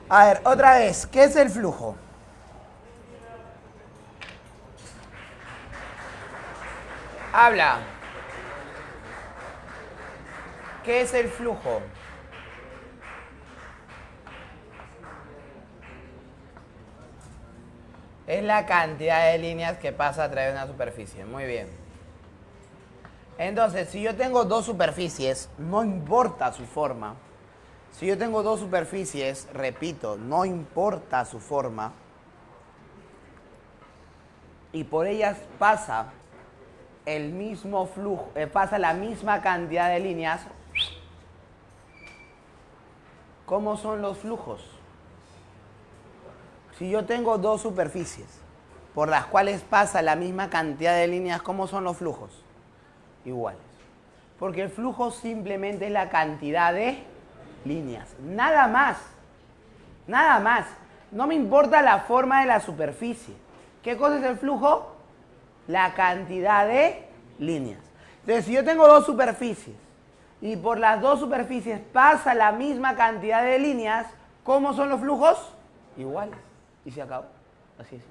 A ver, otra vez, ¿qué es el flujo? Habla. ¿Qué es el flujo? Es la cantidad de líneas que pasa a través de una superficie. Muy bien. Entonces, si yo tengo dos superficies, no importa su forma. Si yo tengo dos superficies, repito, no importa su forma, y por ellas pasa el mismo flujo, pasa la misma cantidad de líneas, ¿cómo son los flujos? Si yo tengo dos superficies por las cuales pasa la misma cantidad de líneas, ¿cómo son los flujos? Iguales. Porque el flujo simplemente es la cantidad de líneas. Nada más. Nada más. No me importa la forma de la superficie. ¿Qué cosa es el flujo? La cantidad de líneas. Entonces, si yo tengo dos superficies y por las dos superficies pasa la misma cantidad de líneas, ¿cómo son los flujos? Iguales. Y se acabó. Así es.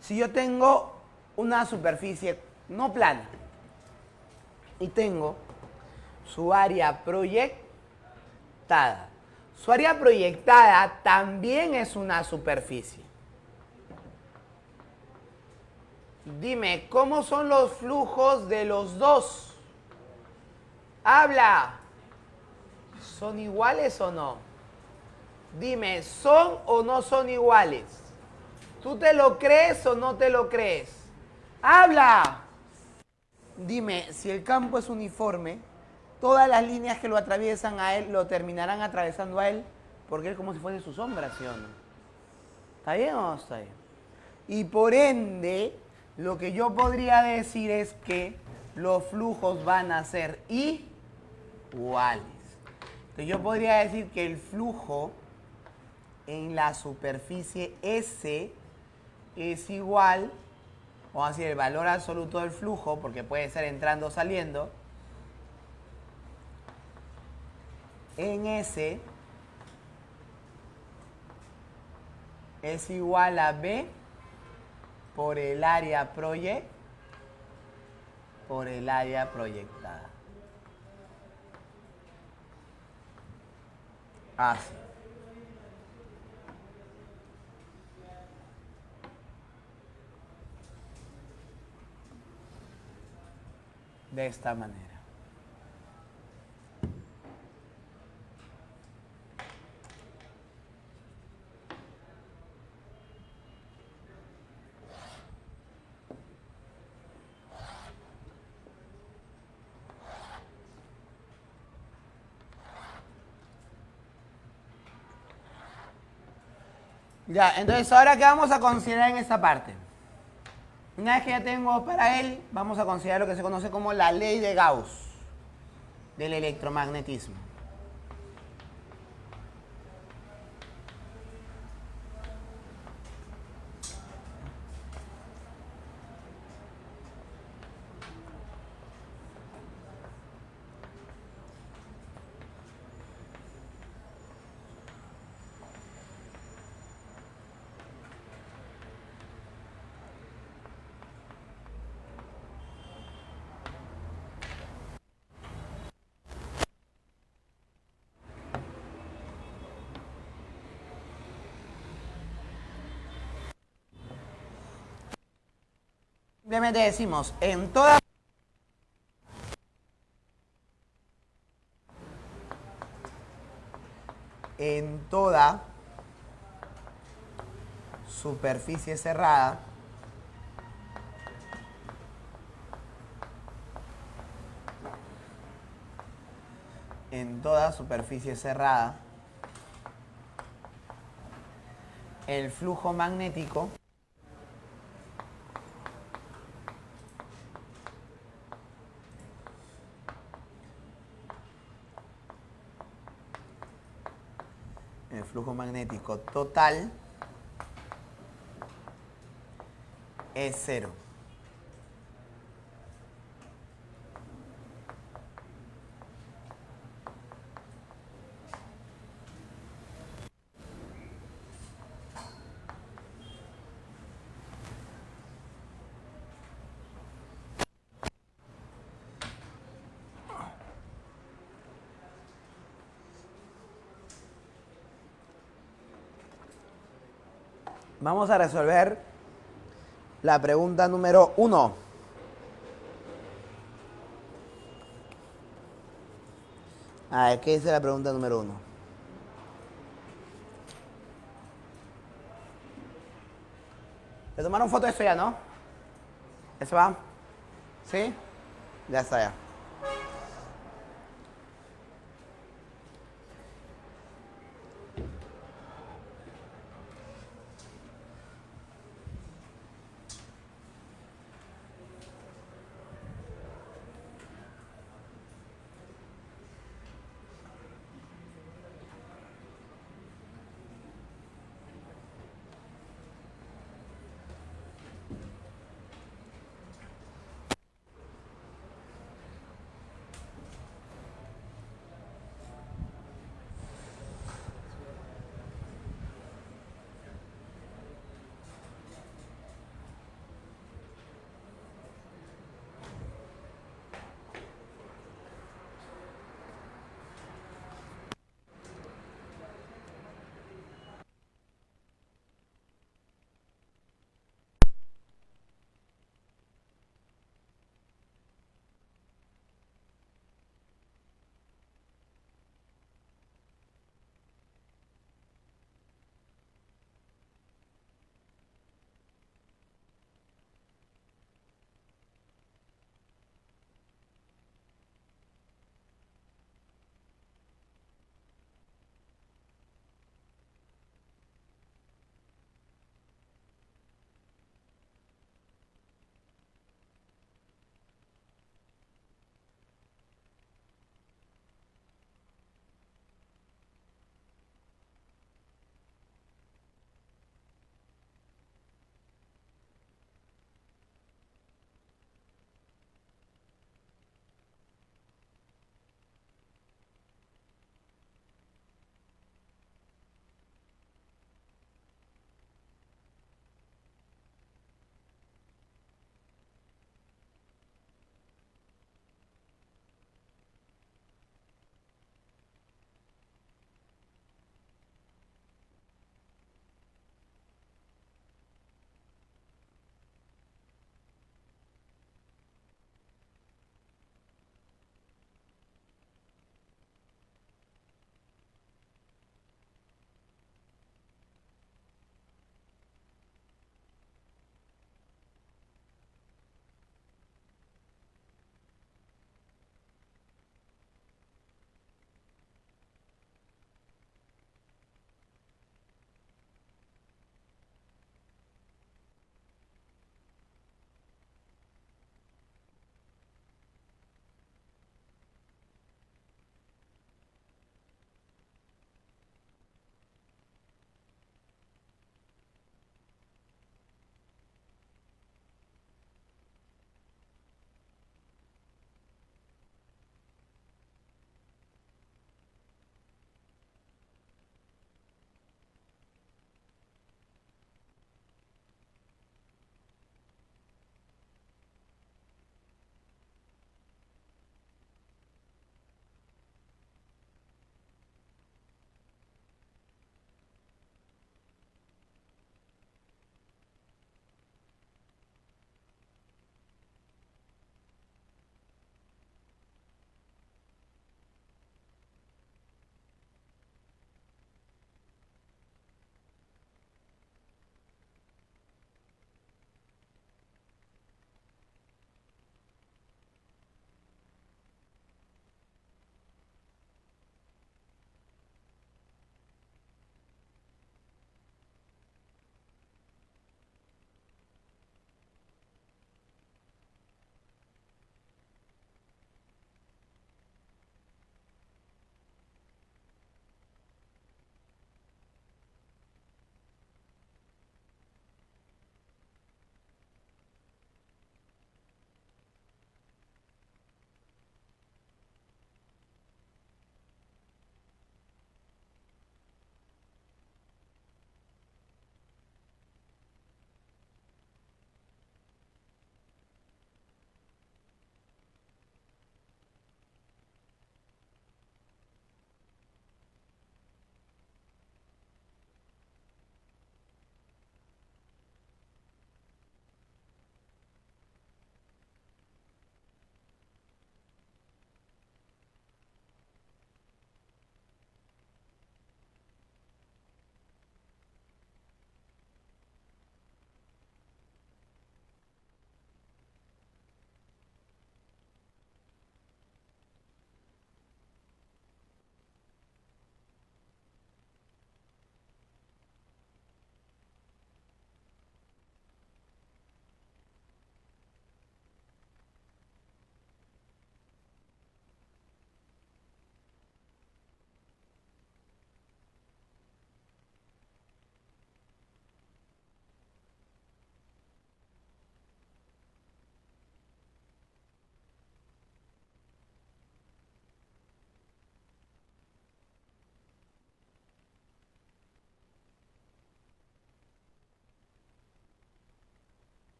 Si yo tengo una superficie no plana y tengo su área proyectada. Su área proyectada también es una superficie. Dime, ¿cómo son los flujos de los dos? Habla. ¿Son iguales o no? Dime, ¿son o no son iguales? ¿Tú te lo crees o no te lo crees? ¡Habla! Dime, si el campo es uniforme, todas las líneas que lo atraviesan a él lo terminarán atravesando a él, porque es como si fuese su sombra, ¿sí o no? ¿Está bien o no está bien? Y por ende, lo que yo podría decir es que los flujos van a ser iguales. Entonces yo podría decir que el flujo en la superficie S es igual, vamos a decir, el valor absoluto del flujo, porque puede ser entrando o saliendo, en S es igual a B por el área proyectada. Así. De esta manera. Ya, entonces ahora, ¿qué vamos a considerar en esta parte? Una vez que ya tengo para él, vamos a considerar lo que se conoce como la ley de Gauss del electromagnetismo. Simplemente decimos, en toda superficie cerrada, el flujo magnético total es 0. Vamos a resolver la pregunta número 1. A ver, ¿qué dice la pregunta número 1? ¿Le tomaron foto de eso ya, no? ¿Eso va? ¿Sí? Ya está ya.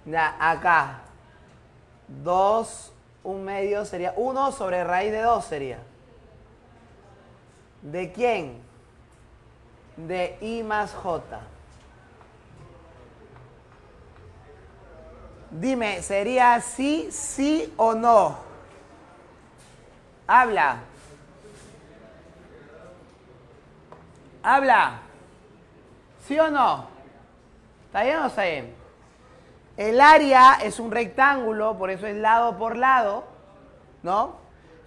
Ya, acá. 2, un medio sería 1 sobre raíz de 2 sería. ¿De quién? De I más J. Dime, ¿sería así, sí o no? Habla. Habla. ¿Sí o no? ¿Está bien o no está bien? El área es un rectángulo, por eso es lado por lado, ¿no?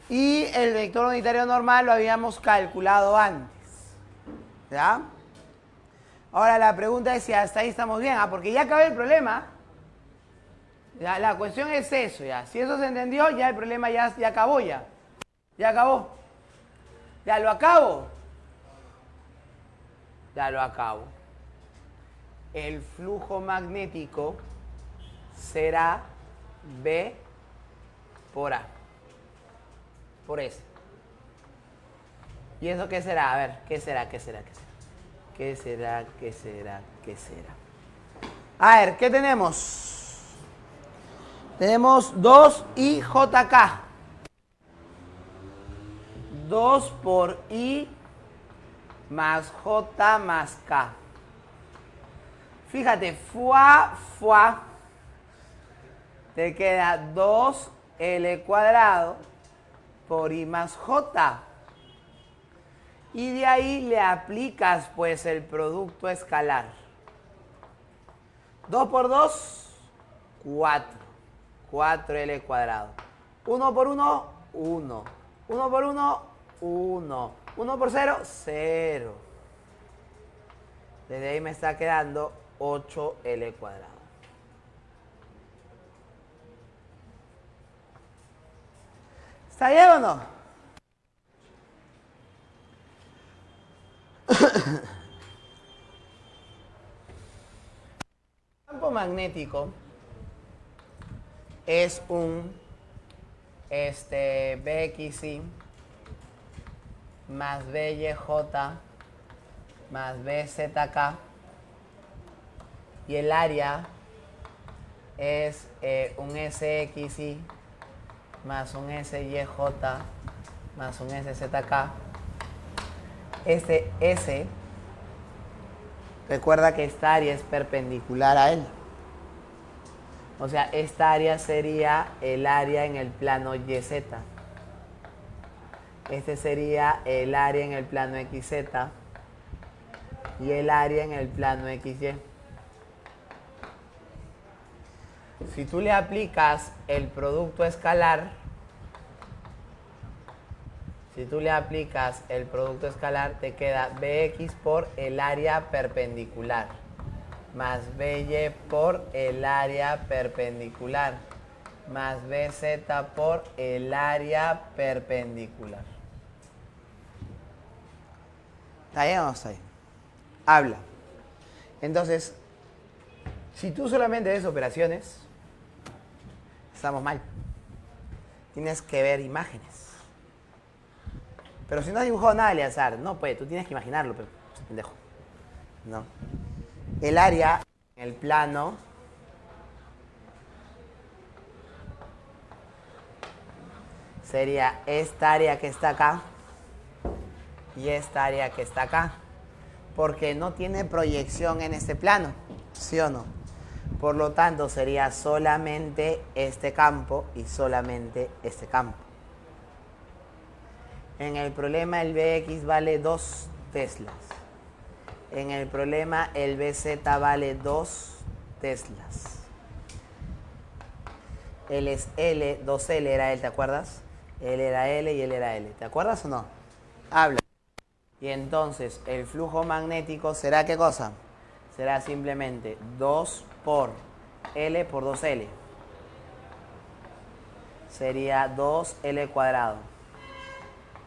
Y el vector unitario normal lo habíamos calculado antes. ¿Ya? Ahora la pregunta es si hasta ahí estamos bien, porque ya acabé el problema. Ya, la cuestión es eso, ya. Si eso se entendió, ya el problema ya acabó ya. Ya acabó. Ya lo acabo. Ya lo acabo. El flujo magnético será B por A. Por S. ¿Y eso qué será? A ver, ¿qué será? ¿Qué será? ¿Qué será? ¿Qué será? ¿Qué será? ¿Qué será? A ver, ¿qué tenemos? Tenemos 2IJK. 2 por I más J más K. Fíjate, fuá, te queda 2L cuadrado por I más J. Y de ahí le aplicas pues el producto escalar. 2 por 2, 4. 4L cuadrado. 1 por 1, 1. 1 por 1, 1. 1 por 0, 0. Desde ahí me está quedando 8L cuadrado. ¿Está bien o no? El campo magnético es un BXY más BYJ más BZK y el área es un SXY más un SYJ más un SZK. Este S, recuerda que esta área es perpendicular a él. O sea, esta área sería el área en el plano YZ. Este sería el área en el plano XZ y el área en el plano XY. Si tú le aplicas el producto escalar, te queda BX por el área perpendicular más BY por el área perpendicular más BZ por el área perpendicular. ¿Está bien o no está bien? Habla. Entonces, si tú solamente ves operaciones, estamos mal. Tienes que ver imágenes. Pero si no has dibujado nada al azar, no, pues tú tienes que imaginarlo, pero pendejo. No. El área en el plano sería esta área que está acá y esta área que está acá. Porque no tiene proyección en este plano, ¿sí o no? Por lo tanto, sería solamente este campo y solamente este campo. En el problema el Bx vale 2 teslas. En el problema el Bz vale 2 teslas. Él es L, 2L era él, ¿te acuerdas? Él era L y él era L. ¿Te acuerdas o no? Habla. Y entonces el flujo magnético será ¿qué cosa? Será simplemente 2 por L por 2L. Sería 2L cuadrado.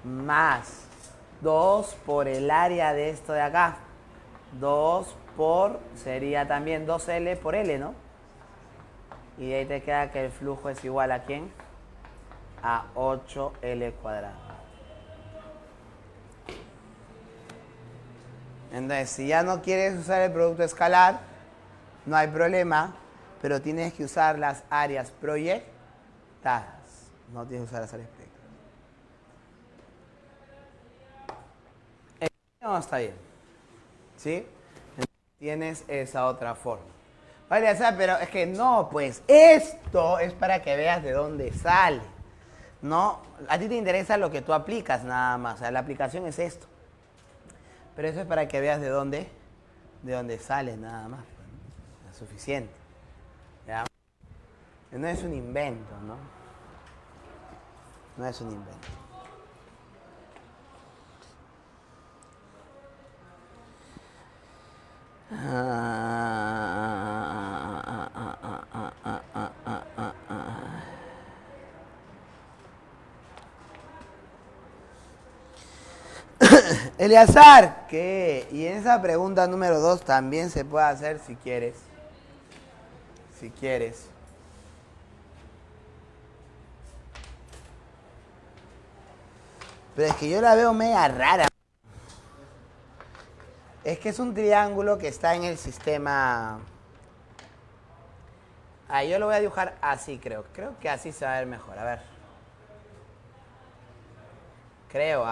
Más 2 por el área de esto de acá. 2 por, sería también 2L por L, ¿no? Y de ahí te queda que el flujo es igual ¿a quién? A 8L cuadrado. Entonces, si ya no quieres usar el producto escalar, no hay problema. pero tienes que usar las áreas proyectadas. No tienes que usar las áreas proyectadas. No, está bien. ¿Sí? Tienes esa otra forma. Vale, o sea, pero es que no, pues esto es para que veas de dónde sale. No, a ti te interesa lo que tú aplicas nada más. O sea, la aplicación es esto. Pero eso es para que veas de dónde sale nada más. Es suficiente. ¿Ya? No es un invento, ¿no? No es un invento. Eleazar, ¿qué? Y en esa pregunta número 2 también se puede hacer si quieres. Si quieres. Pero es que yo la veo media rara. Es que es un triángulo que está en el sistema. Ah, yo lo voy a dibujar así, creo. Creo que así se va a ver mejor. A ver. Creo.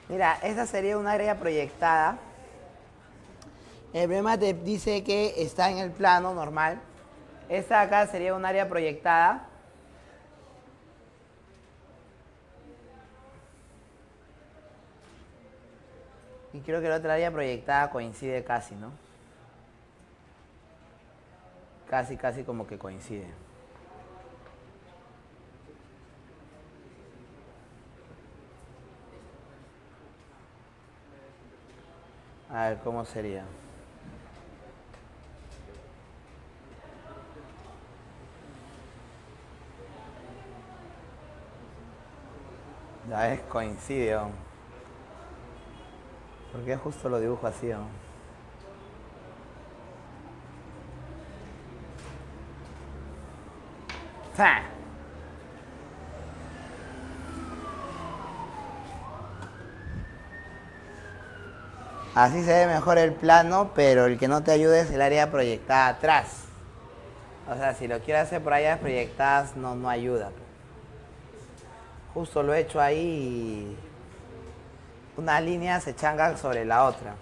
Mira, esa sería un área proyectada. El problema te dice que está en el plano normal. Esta acá sería un área proyectada. Y creo que la otra área proyectada coincide casi, ¿no? Casi como que coincide. A ver, ¿cómo sería? Ya ves, coincide. ¿Por qué justo lo dibujo así? ¡Ja! Así se ve mejor el plano, pero el que no te ayuda es el área proyectada atrás. O sea, si lo quieres hacer por áreas proyectadas, no ayuda. Justo lo he hecho ahí una línea se changa sobre la otra.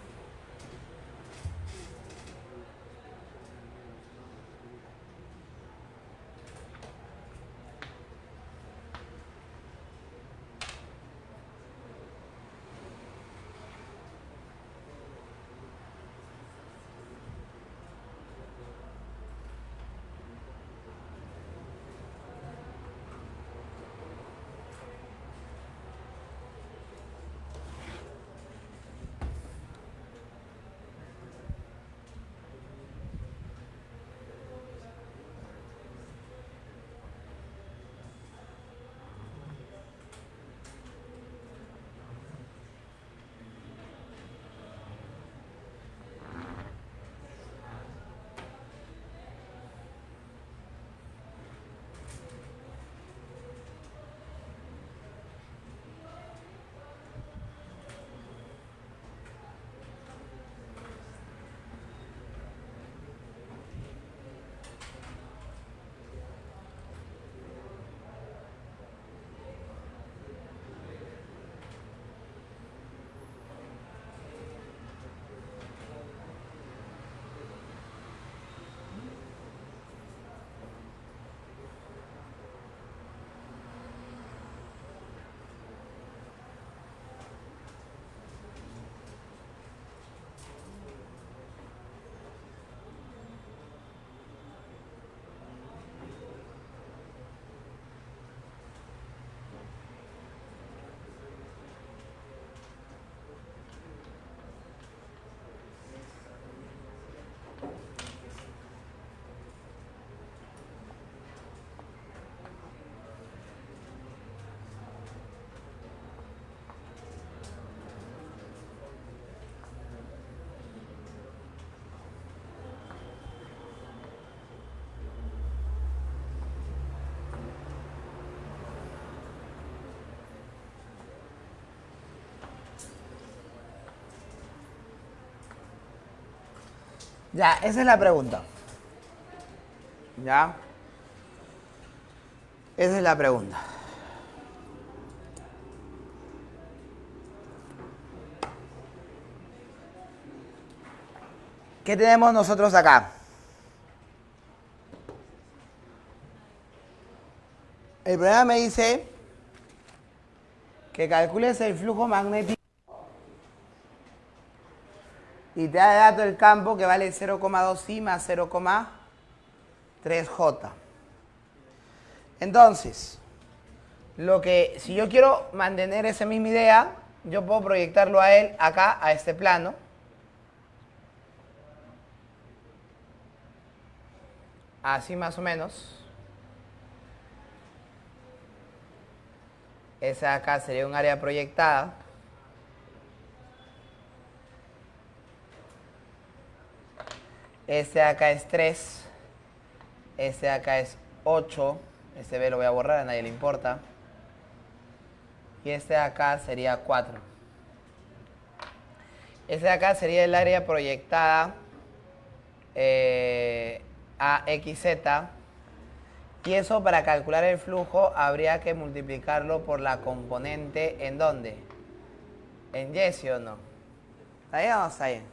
Ya, esa es la pregunta. ¿Ya? Esa es la pregunta. ¿Qué tenemos nosotros acá? El problema me dice que calcules el flujo magnético y te da de dato el campo que vale 0,2 I más 0,3 J. Entonces, si yo quiero mantener esa misma idea, yo puedo proyectarlo a él acá, a este plano. Así más o menos. Esa de acá sería un área proyectada. Este de acá es 3. Este de acá es 8. Este B lo voy a borrar, a nadie le importa. Y este de acá sería 4. Este de acá sería el área proyectada a XZ. Y eso, para calcular el flujo, habría que multiplicarlo por la componente, ¿en dónde? ¿En Y, sí o no? ¿Está bien o no está bien?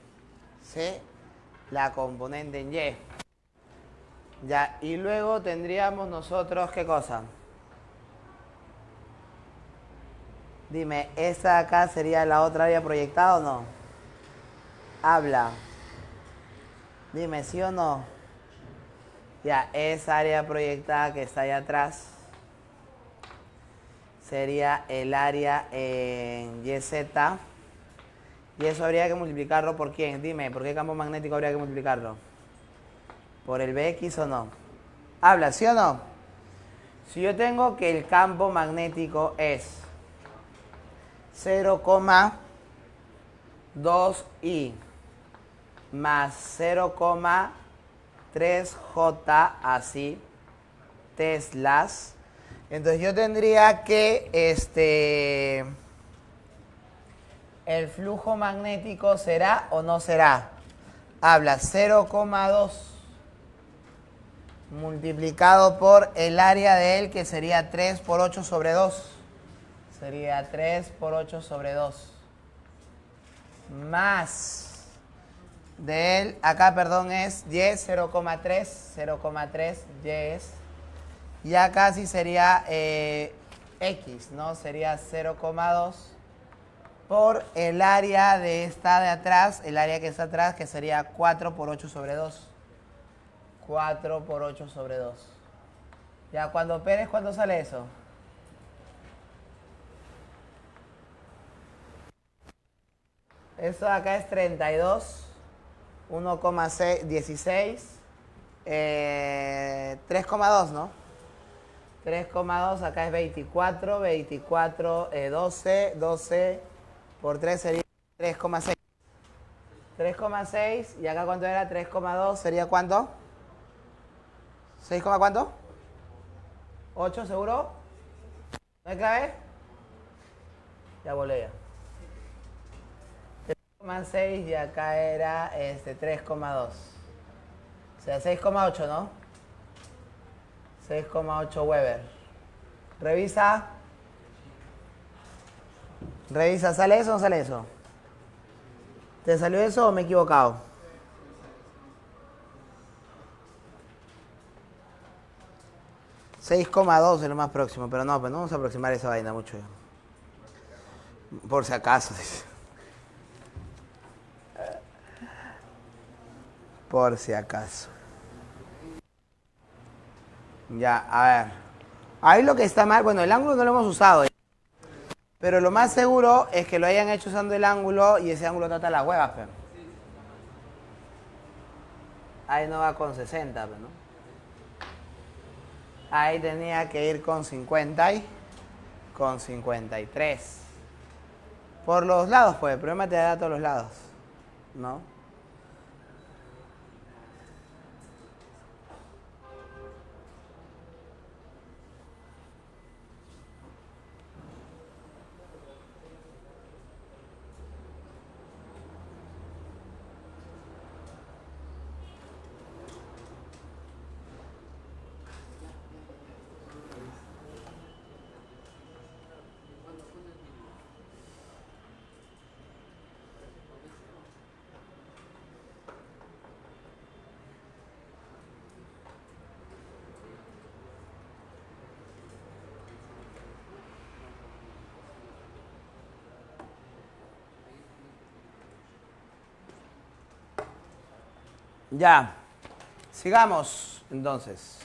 Sí, la componente en Y. Ya, y luego tendríamos nosotros, ¿qué cosa? Dime, ¿esa de acá sería la otra área proyectada o no? Habla. Dime, ¿sí o no? Ya, esa área proyectada que está allá atrás sería el área en YZ. Y eso habría que multiplicarlo por ¿quién? Dime, ¿por qué campo magnético habría que multiplicarlo? ¿Por el BX o no? Habla, ¿sí o no? Si yo tengo que el campo magnético es 0,2 I más 0,3 J, así, teslas. Entonces yo tendría que el flujo magnético será o no será. Habla 0,2 multiplicado por el área de él, que sería 3 por 8 sobre 2. Sería 3 por 8 sobre 2. más del, acá perdón es 10, 0,3, 10. Y acá sí sería X, ¿no? Sería 0,2 por el área de esta de atrás, el área que está atrás, que sería 4 por 8 sobre 2. 4 por 8 sobre 2. Ya, cuando operes, ¿cuánto sale eso? Esto de acá es 32, 1,16, 3,2, ¿no? 3,2, acá es 24, 24, 12, 12 por 3 sería 3,6. 3,6 y acá cuánto era 3,2 sería ¿cuánto? 6, ¿cuánto? 8 seguro. ¿No hay clave? Ya volé ya. 3,6 y acá era 3,2. O sea 6,8, ¿no? 6,8 Weber. Revisa. Revisa, ¿sale eso o no sale eso? ¿Te salió eso o me he equivocado? $6,2 es lo más próximo, pero no, pues no vamos a aproximar esa vaina mucho. Por si acaso. Por si acaso. Ya, a ver. Ahí lo que está mal, bueno, el ángulo no lo hemos usado. Pero lo más seguro es que lo hayan hecho usando el ángulo y ese ángulo trata las huevas, pero. Ahí no va con 60, pero ¿no? Ahí tenía que ir con 50 y con 53. Por los lados, pues, el problema te da a todos los lados, ¿no? Ya, sigamos entonces.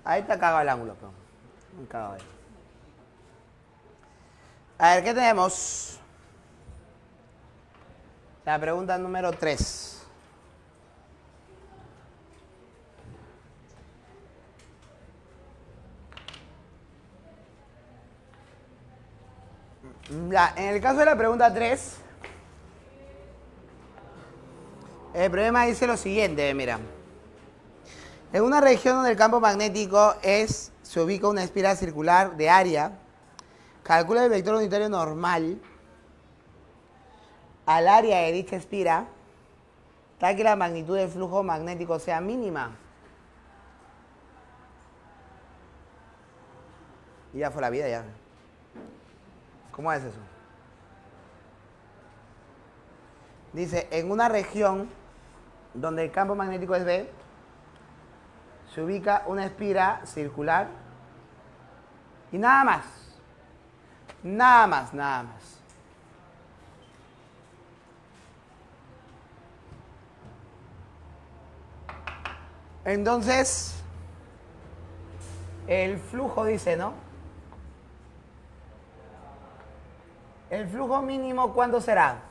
Ahí está cagado el ángulo, pero. Un cagado ahí. A ver, ¿qué tenemos? La pregunta número 3. En el caso de la pregunta 3, el problema dice lo siguiente, mira. En una región donde el campo magnético se ubica una espiral circular de área, calcula el vector unitario normal al área de dicha espira, tal que la magnitud del flujo magnético sea mínima. Y ya fue la vida, ya. ¿Cómo es eso? Dice, en una región donde el campo magnético es B, se ubica una espira circular y nada más. Nada más, nada más. Entonces, el flujo dice, ¿no? El flujo mínimo, ¿cuánto será?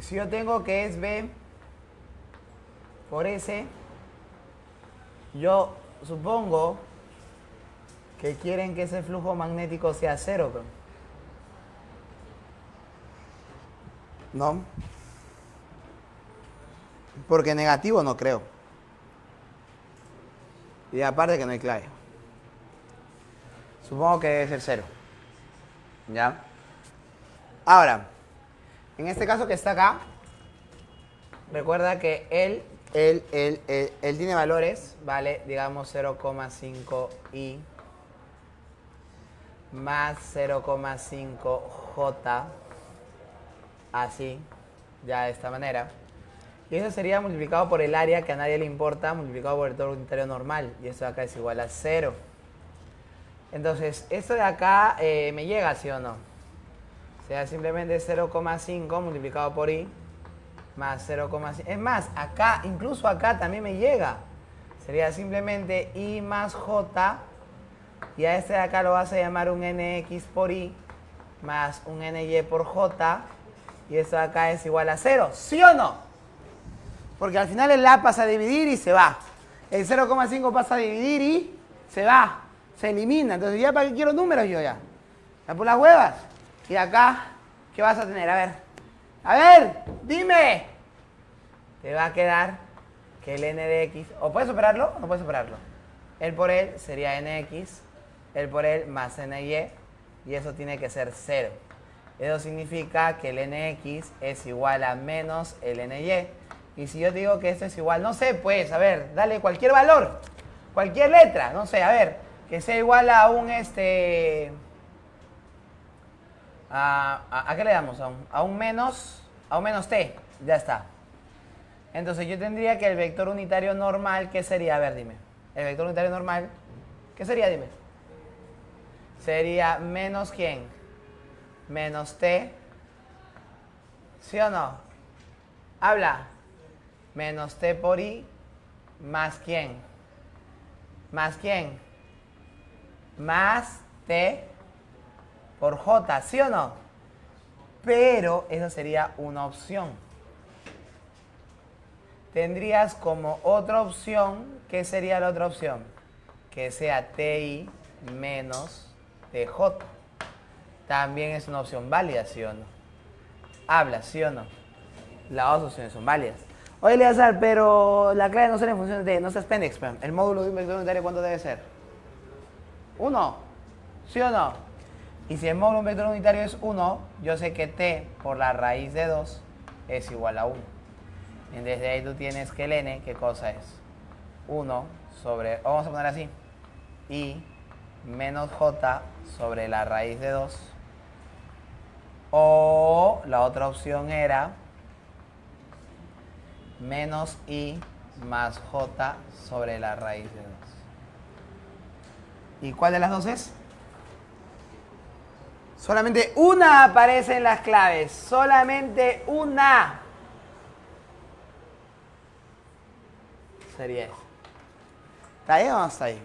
Si yo tengo que es B por S, yo supongo que quieren que ese flujo magnético sea 0, ¿no? Porque negativo no creo. Y aparte que no hay clave. Supongo que debe ser 0. ¿Ya? Ahora, en este caso que está acá, recuerda que él tiene valores, ¿vale? Digamos 0,5 i. más 0,5j, así, ya de esta manera. Y eso sería multiplicado por el área que a nadie le importa, multiplicado por el vector unitario normal. Y esto de acá es igual a 0. Entonces, esto de acá me llega, ¿sí o no? O sea, simplemente 0,5 multiplicado por i más 0,5. Es más, acá, incluso acá también me llega. Sería simplemente i más j. Y a este de acá lo vas a llamar un nx por i más un ny por j. Y esto de acá es igual a 0. ¿Sí o no? Porque al final el a pasa a dividir y se va. El 0,5 pasa a dividir y se va. Se elimina. Entonces, ¿ya para qué quiero números yo ya? ¿Ya por las huevas? Y acá, ¿qué vas a tener? A ver, dime. Te va a quedar que el n de x, o puedes operarlo o no puedes operarlo. El por él sería nx, el por él más ny, y eso tiene que ser 0. Eso significa que el nx es igual a menos el ny. Y si yo digo que esto es igual, no sé, pues, a ver, dale cualquier valor, cualquier letra, no sé, a ver, que sea igual a un ¿a qué le damos? A un menos t, ya está. Entonces yo tendría que el vector unitario normal, ¿qué sería? A ver, dime. El vector unitario normal, ¿qué sería? Dime. Sería menos ¿quién? Menos t. ¿Sí o no? Habla. Menos t por i más ¿quién? ¿Más quién? Más t por j, ¿sí o no? Pero esa sería una opción. Tendrías como otra opción, ¿qué sería la otra opción? Que sea ti menos tj. También es una opción válida, ¿sí o no? Habla, ¿sí o no? Las dos opciones son válidas. Oye, Eleazar, pero la clave no será en función de, no seas pendex, el módulo de un vector unitario, ¿cuánto debe ser? 1, ¿sí o no? Y si el módulo de un vector unitario es 1, yo sé que t por la raíz de 2 es igual a 1. Y desde ahí tú tienes que el n, ¿qué cosa es? 1 sobre, vamos a poner así, i menos j sobre la raíz de 2. O la otra opción era menos i más j sobre la raíz de 2. ¿Y cuál de las dos es? Solamente una aparece en las claves. Solamente una. Sería eso. ¿Está ahí o no está ahí?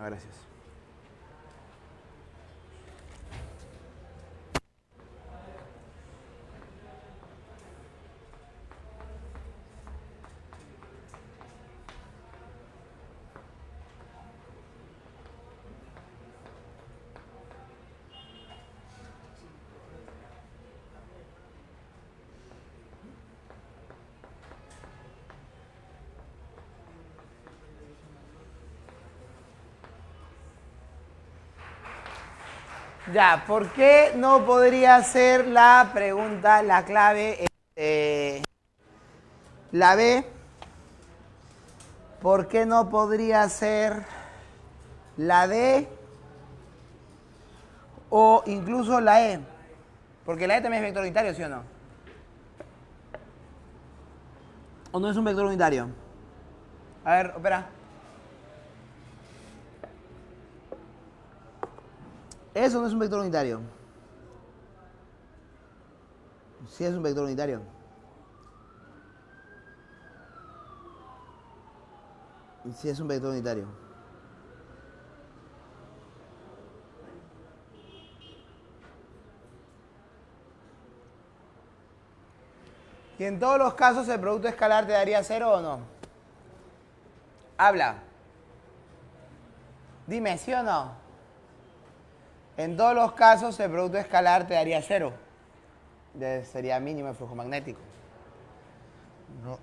Gracias. Ya, ¿por qué no podría ser la pregunta, la clave, la B? ¿Por qué no podría ser la D o incluso la E? Porque la E también es vector unitario, ¿sí o no? ¿O no es un vector unitario? A ver, espera. Eso no es un vector unitario. Sí es un vector unitario. Sí es un vector unitario. ¿Y en todos los casos el producto escalar te daría 0 o no? Habla. Dime, ¿sí o no? En todos los casos el producto escalar te daría 0. Sería mínimo el flujo magnético. No.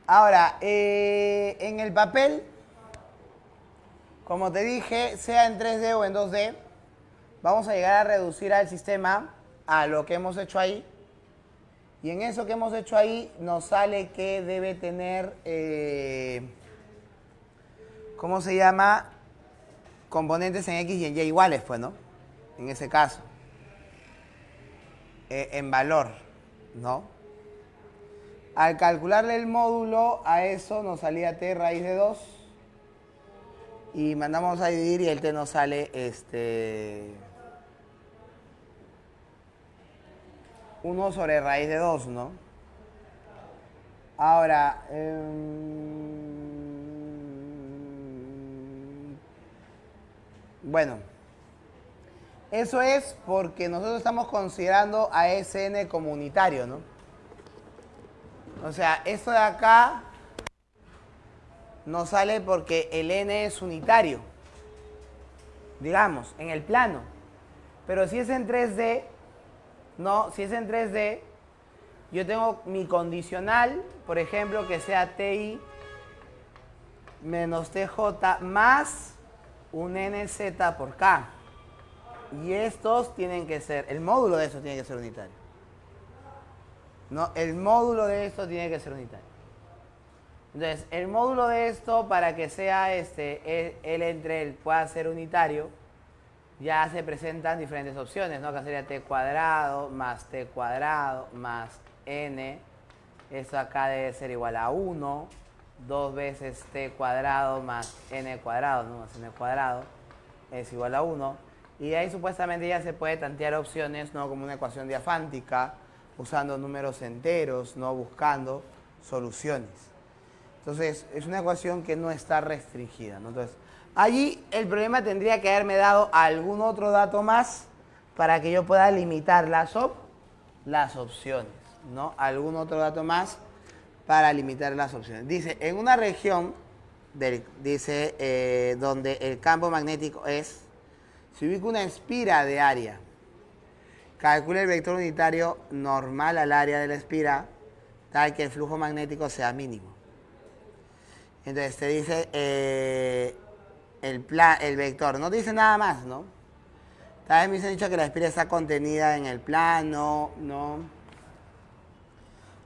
Ahora, en el papel, como te dije, sea en 3D o en 2D, vamos a llegar a reducir al sistema a lo que hemos hecho ahí. Y en eso que hemos hecho ahí nos sale que debe tener, ¿cómo se llama? Componentes en X y en Y iguales, pues, ¿no? En ese caso. En valor, ¿no? Al calcularle el módulo a eso nos salía t raíz de 2. Y mandamos a dividir y el t nos sale 1 sobre raíz de 2, ¿no? Ahora, bueno, eso es porque nosotros estamos considerando a Sn como unitario, ¿no? O sea, esto de acá nos sale porque el n es unitario, digamos, en el plano. Pero si es en 3D, no, si es en 3D, yo tengo mi condicional, por ejemplo, que sea TI menos TJ más un NZ por K. Y estos tienen que ser, el módulo de estos tiene que ser unitario. No, el módulo de esto tiene que ser unitario. Entonces, el módulo de esto, para que sea L entre L pueda ser unitario, ya se presentan diferentes opciones, ¿no? Acá sería t cuadrado más t cuadrado más n. Esto acá debe ser igual a 1, 2 veces t cuadrado más n cuadrado, ¿no? Más n cuadrado es igual a 1. Y de ahí supuestamente ya se puede tantear opciones, ¿no? Como una ecuación diafántica, usando números enteros, ¿no? Buscando soluciones. Entonces, es una ecuación que no está restringida, ¿no? Entonces, allí el problema tendría que haberme dado algún otro dato más para que yo pueda limitar las opciones, ¿no? Algún otro dato más para limitar las opciones. Dice, en una región, donde el campo magnético se ubica una espira de área. Calcula el vector unitario normal al área de la espira, tal que el flujo magnético sea mínimo. Entonces te dice el vector, no te dice nada más, ¿no? Tal vez me han dicho que la espira está contenida en el plano, ¿no?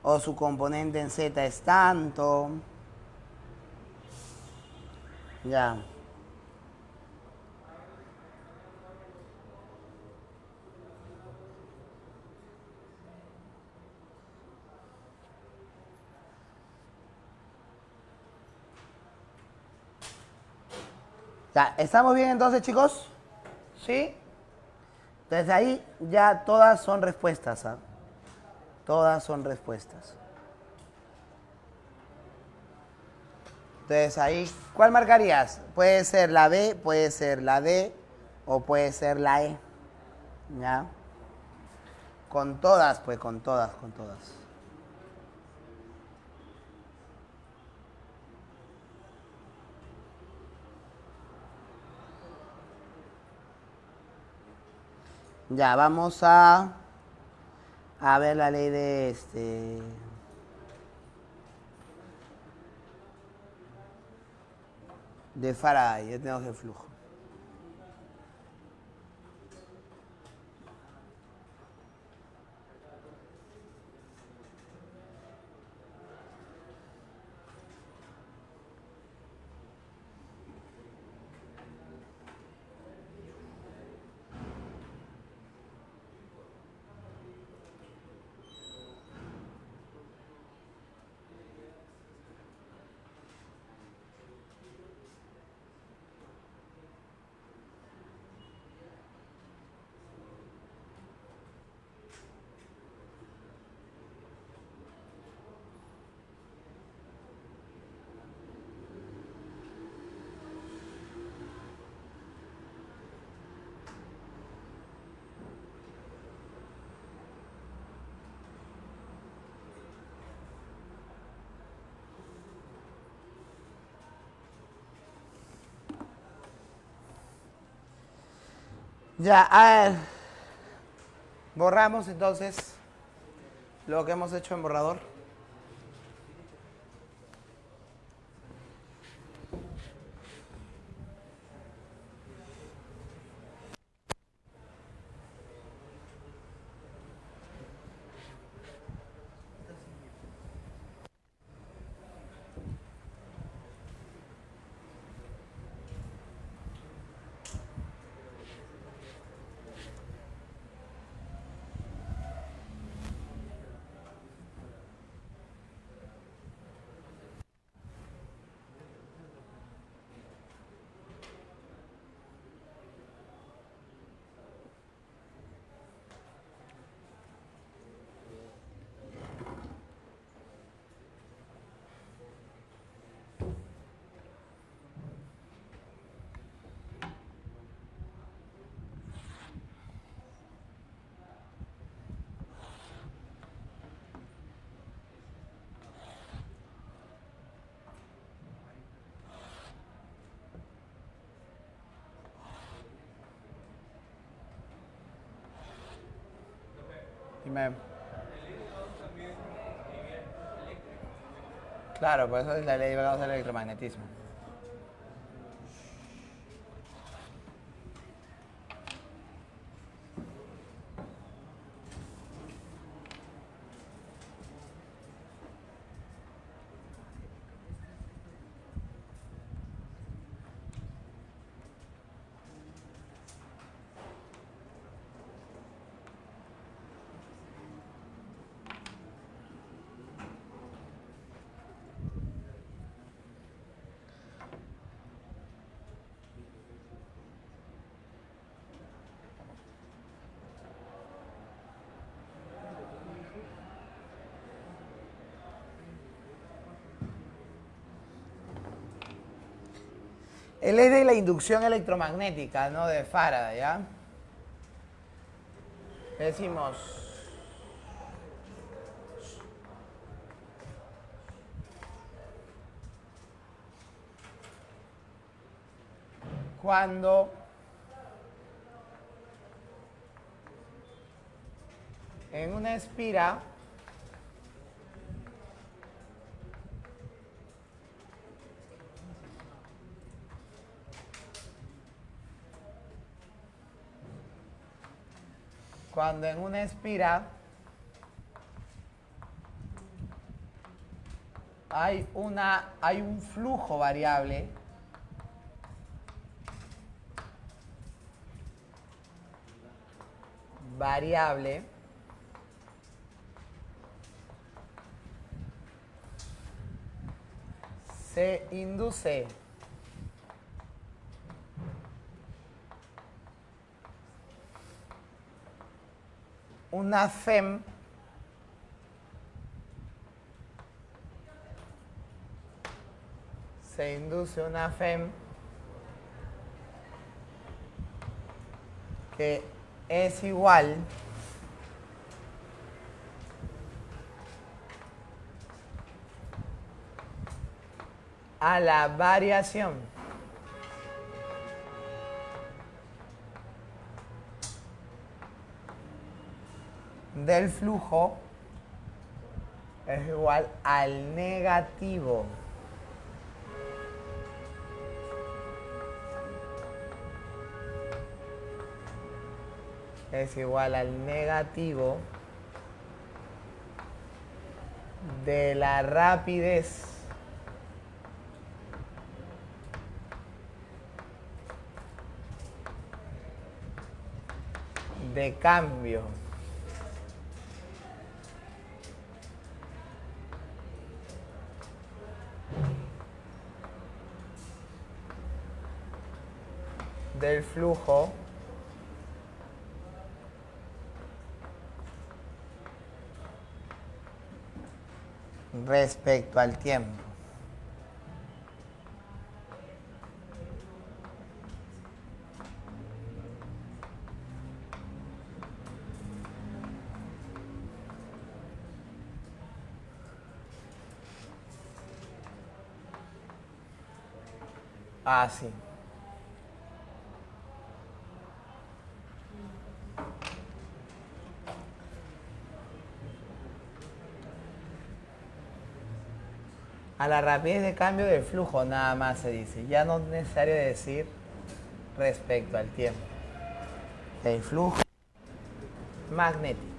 O su componente en Z es tanto. Ya. Ya, ¿estamos bien entonces, chicos? ¿Sí? Desde ahí ya todas son respuestas, ¿ah? Todas son respuestas. Entonces ahí, ¿cuál marcarías? Puede ser la B, puede ser la D o puede ser la E. ¿Ya? Con todas, pues con todas, con todas. Ya, vamos a ver la ley de Faraday. Ya tenemos el flujo. Ya, a ver. Borramos entonces lo que hemos hecho en borrador. Dime. Claro, por eso es la ley de Gauss del electromagnetismo. Él es de la inducción electromagnética, ¿no? De Faraday, ¿ya? Decimos, cuando en una espira hay un flujo variable se induce una FEM se induce una FEM que es igual a la variación del flujo es igual al negativo de la rapidez de cambio del flujo respecto al tiempo. Así. A la rapidez de cambio del flujo nada más se dice. Ya no es necesario decir respecto al tiempo. El flujo magnético.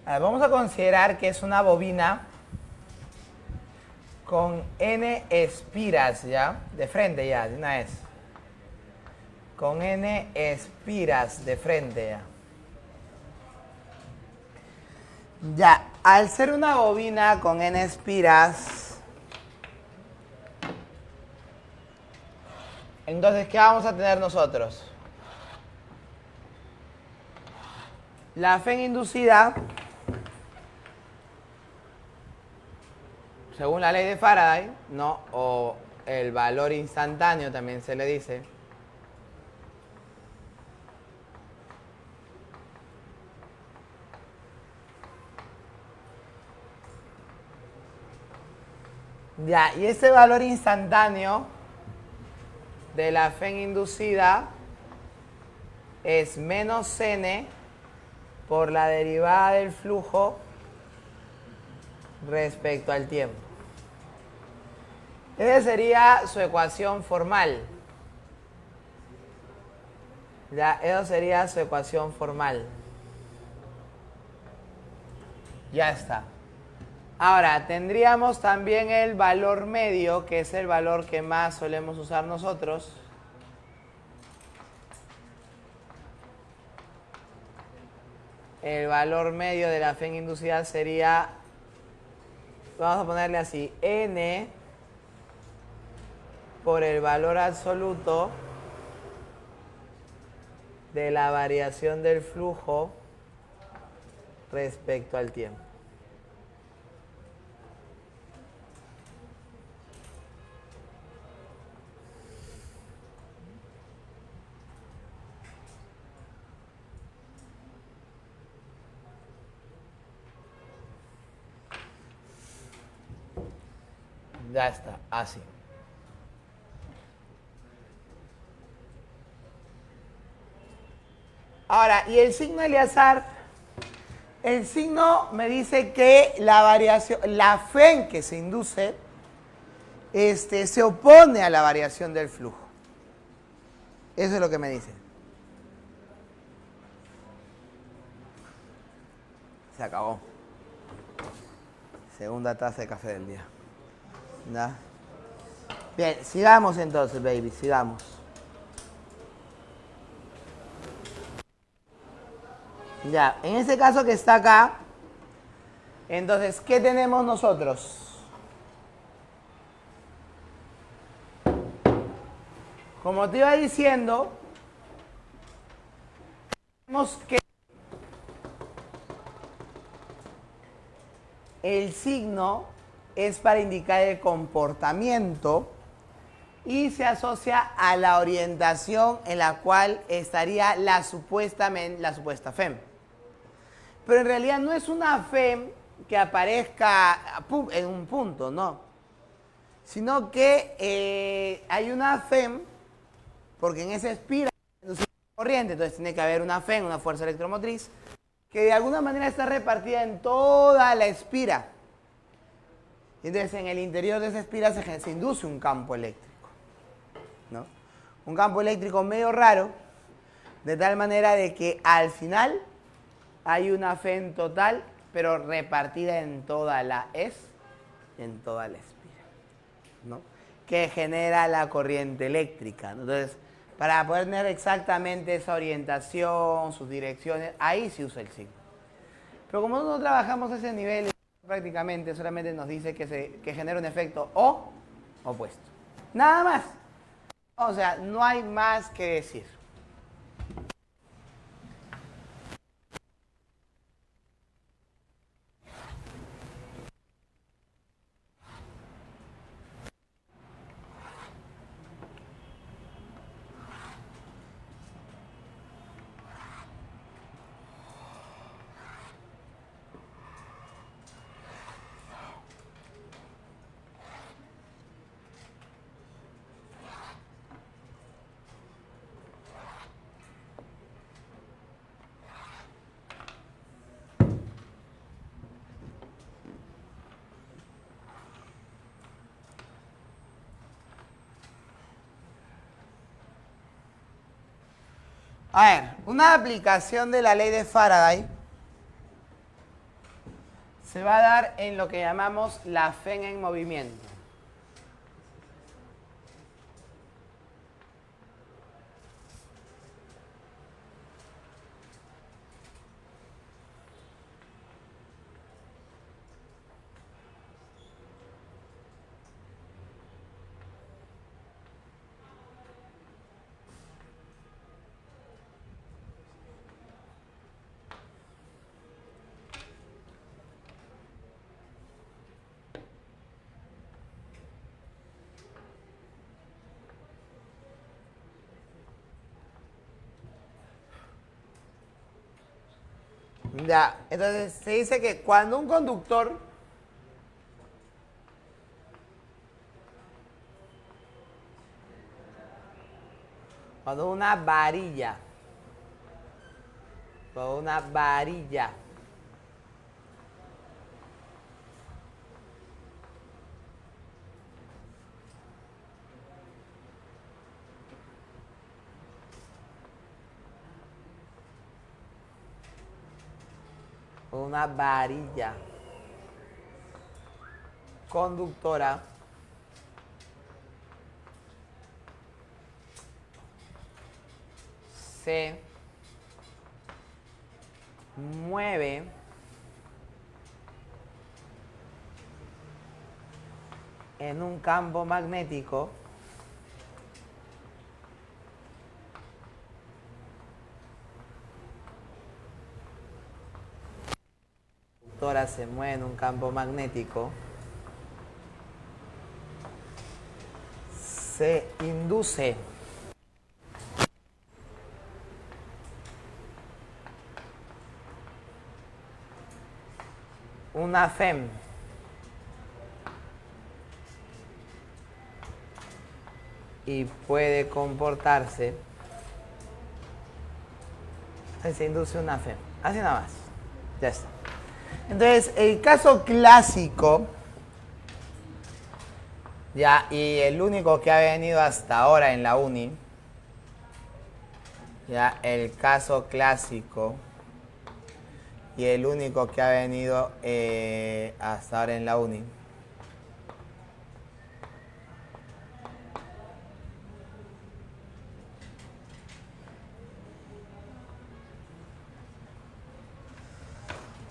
A ver, vamos a considerar que es una bobina con N espiras, ¿ya? De frente ya, de una vez. Con N espiras de frente ya. Ya, al ser una bobina con N espiras, entonces, ¿qué vamos a tener nosotros? La FEM inducida, según la ley de Faraday, ¿no? O el valor instantáneo también se le dice. Ya, y ese valor instantáneo de la FEM inducida es menos n por la derivada del flujo respecto al tiempo. Esa sería su ecuación formal. Ya, esa sería su ecuación formal. Ya está. Ahora, tendríamos también el valor medio, que es el valor que más solemos usar nosotros. El valor medio de la FEM inducida sería, vamos a ponerle así, n por el valor absoluto de la variación del flujo respecto al tiempo. Ya está, así. Ahora, y el signo Eleazar, el signo me dice que la variación, la fe en que se induce, se opone a la variación del flujo. Eso es lo que me dice. Se acabó. Segunda taza de café del día. ¿Ya? Bien, sigamos entonces, baby, sigamos. Ya, en este caso que está acá, entonces, ¿qué tenemos nosotros? Como te iba diciendo, tenemos que el signo es para indicar el comportamiento y se asocia a la orientación en la cual estaría la supuesta FEM. Pero en realidad no es una FEM que aparezca en un punto, no. Sino que hay una FEM, porque en esa espira hay corriente, entonces tiene que haber una FEM, una fuerza electromotriz, que de alguna manera está repartida en toda la espira. Y entonces en el interior de esa espira se induce un campo eléctrico, ¿no? Un campo eléctrico medio raro, de tal manera de que al final hay una FEM total, pero repartida en toda la en toda la espira, ¿no? Que genera la corriente eléctrica. Entonces, para poder tener exactamente esa orientación, sus direcciones, ahí se usa el signo. Pero como no trabajamos a ese nivel, prácticamente solamente nos dice que genera un efecto o opuesto. Nada más. O sea, no hay más que decir. A ver, una aplicación de la ley de Faraday se va a dar en lo que llamamos la FEM en movimiento. Ya, entonces se dice que cuando un conductor cuando una varilla conductora se mueve en un campo magnético se mueve en un campo magnético, se induce una FEM y puede comportarse, se induce una fe. Así nada más. Ya está. Entonces, el caso clásico, ya, y el único que ha venido hasta ahora en la uni, ya, el caso clásico y el único que ha venido hasta ahora en la uni,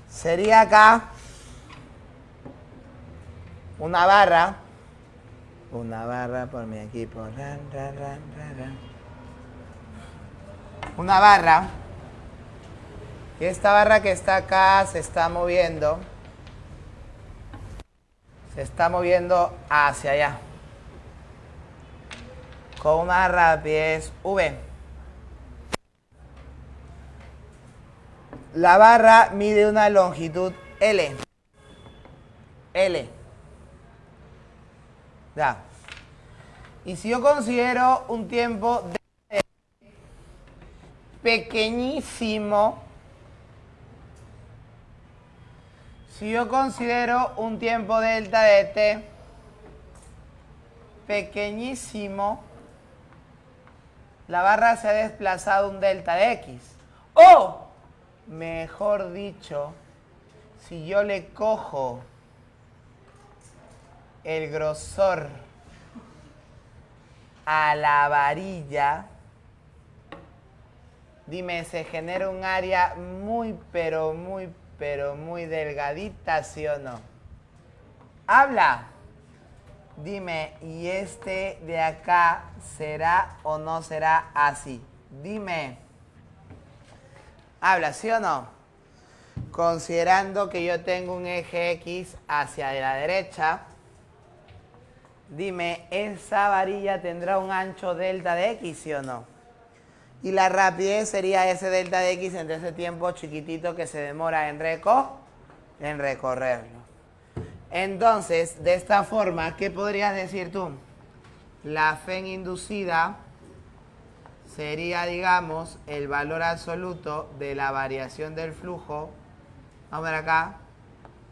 sería acá una barra por mi equipo, una barra, y esta barra que está acá se está moviendo hacia allá con una rapidez v. La barra mide una longitud L. Ya. Y si yo considero un tiempo de pequeñísimo, si yo considero un tiempo delta de t pequeñísimo, la barra se ha desplazado un delta de x. O, mejor dicho, si yo le cojo el grosor a la varilla, dime, se genera un área muy, pero muy delgadita, ¿sí o no? Habla. Dime, ¿y este de acá será o no será así? Dime. Habla, ¿sí o no? Considerando que yo tengo un eje X hacia la derecha, dime, ¿esa varilla tendrá un ancho delta de X, sí o no? Y la rapidez sería ese delta de X entre ese tiempo chiquitito que se demora en recorrerlo. Entonces, de esta forma, ¿qué podrías decir tú? La fe inducida sería, digamos, el valor absoluto de la variación del flujo, vamos a ver acá,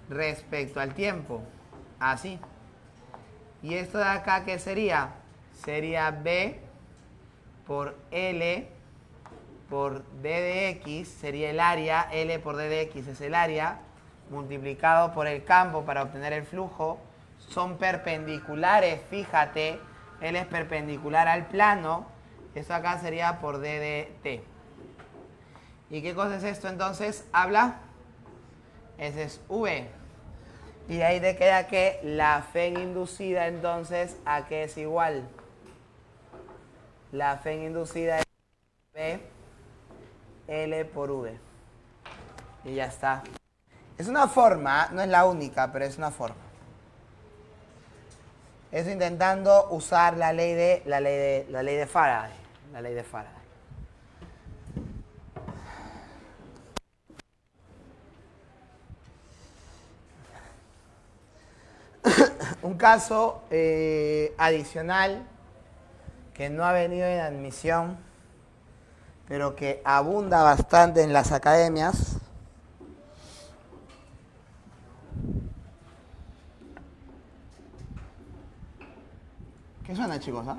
respecto al tiempo. Así. ¿Y esto de acá qué sería? Sería B por L por D de X, sería el área, L por D de X es el área, multiplicado por el campo para obtener el flujo. Son perpendiculares, fíjate, L es perpendicular al plano, esto acá sería por D de T. ¿Y qué cosa es esto entonces? Habla, ese es V. Y ahí te queda que la fe inducida entonces, ¿a qué es igual? La fe inducida es V, L por V. Y ya está. Es una forma, no es la única, pero es una forma. Eso intentando usar la ley de Faraday. La ley de Faraday. Un caso adicional que no ha venido en admisión, pero que abunda bastante en las academias. ¿Qué suena, chicos? ¿Ah?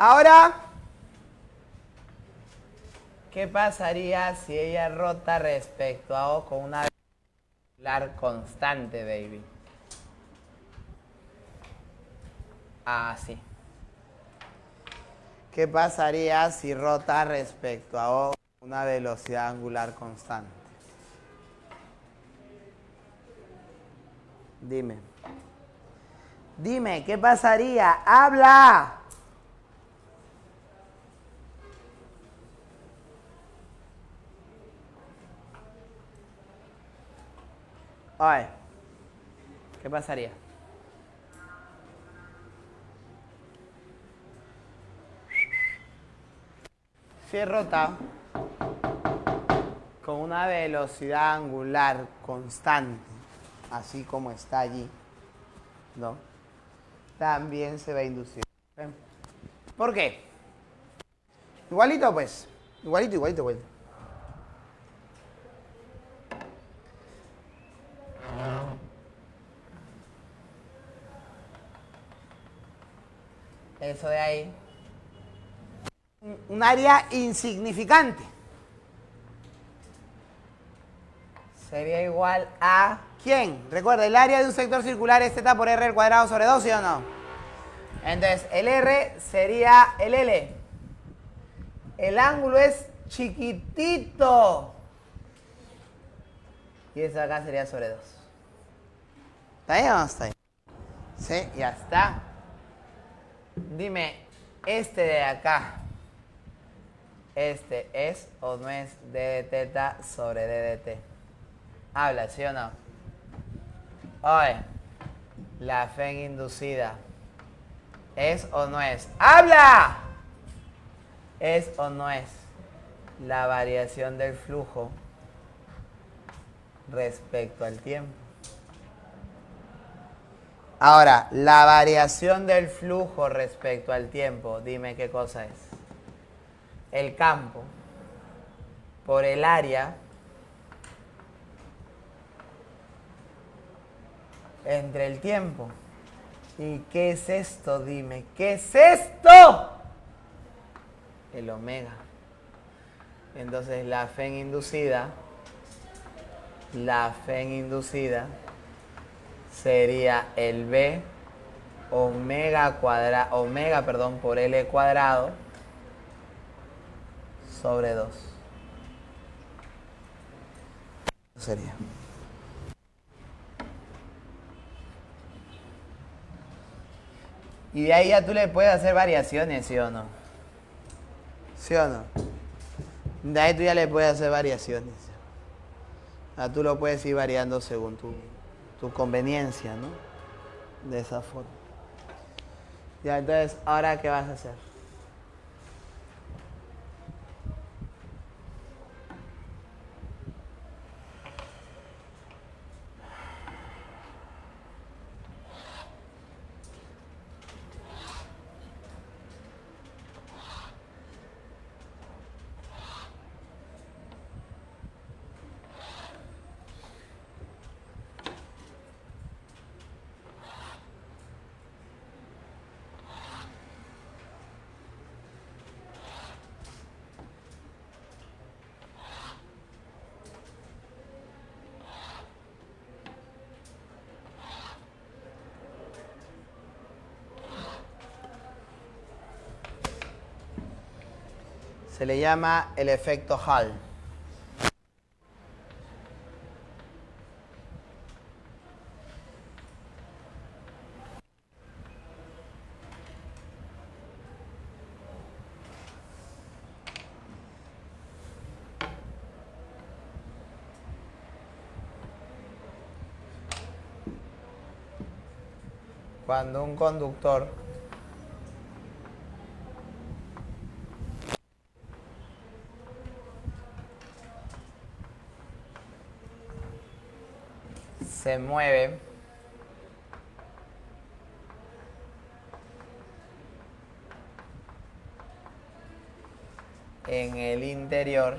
Ahora, ¿qué pasaría si ella rota respecto a O con una velocidad constante, baby? Así. ¿Qué pasaría si rota respecto a O con una velocidad angular constante? Dime. Dime, ¿qué pasaría? ¡Habla! Oye, ¿qué pasaría? Si rota con una velocidad angular constante, así como está allí, ¿no? También se va a inducir. ¿Por qué? Igualito, pues. Igualito. Eso de ahí. Un área insignificante. Sería igual a... ¿Quién? Recuerda, el área de un sector circular es z por r al cuadrado sobre 2, ¿sí o no? Entonces, el r sería el L. El ángulo es chiquitito. Y eso acá sería sobre 2. ¿Está ahí o no está ahí? Sí, ya está. Dime, este de acá, ¿este es o no es d de teta sobre d de t? Habla, ¿sí o no? Oye, la FEN inducida, ¿es o no es? ¡Habla! ¿Es o no es la variación del flujo respecto al tiempo? Ahora, la variación del flujo respecto al tiempo, dime qué cosa es. El campo por el área entre el tiempo. ¿Y qué es esto? Dime, ¿qué es esto? El omega. Entonces la FEN inducida sería el B omega por L cuadrado sobre 2. Eso sería. Y de ahí ya tú le puedes hacer variaciones, ¿sí o no? ¿Sí o no? De ahí tú ya le puedes hacer variaciones. Tú lo puedes ir variando según tu conveniencia, ¿no? De esa forma. Ya, entonces, ¿ahora qué vas a hacer? Se le llama el efecto Hall. Cuando un conductor se mueve en el interior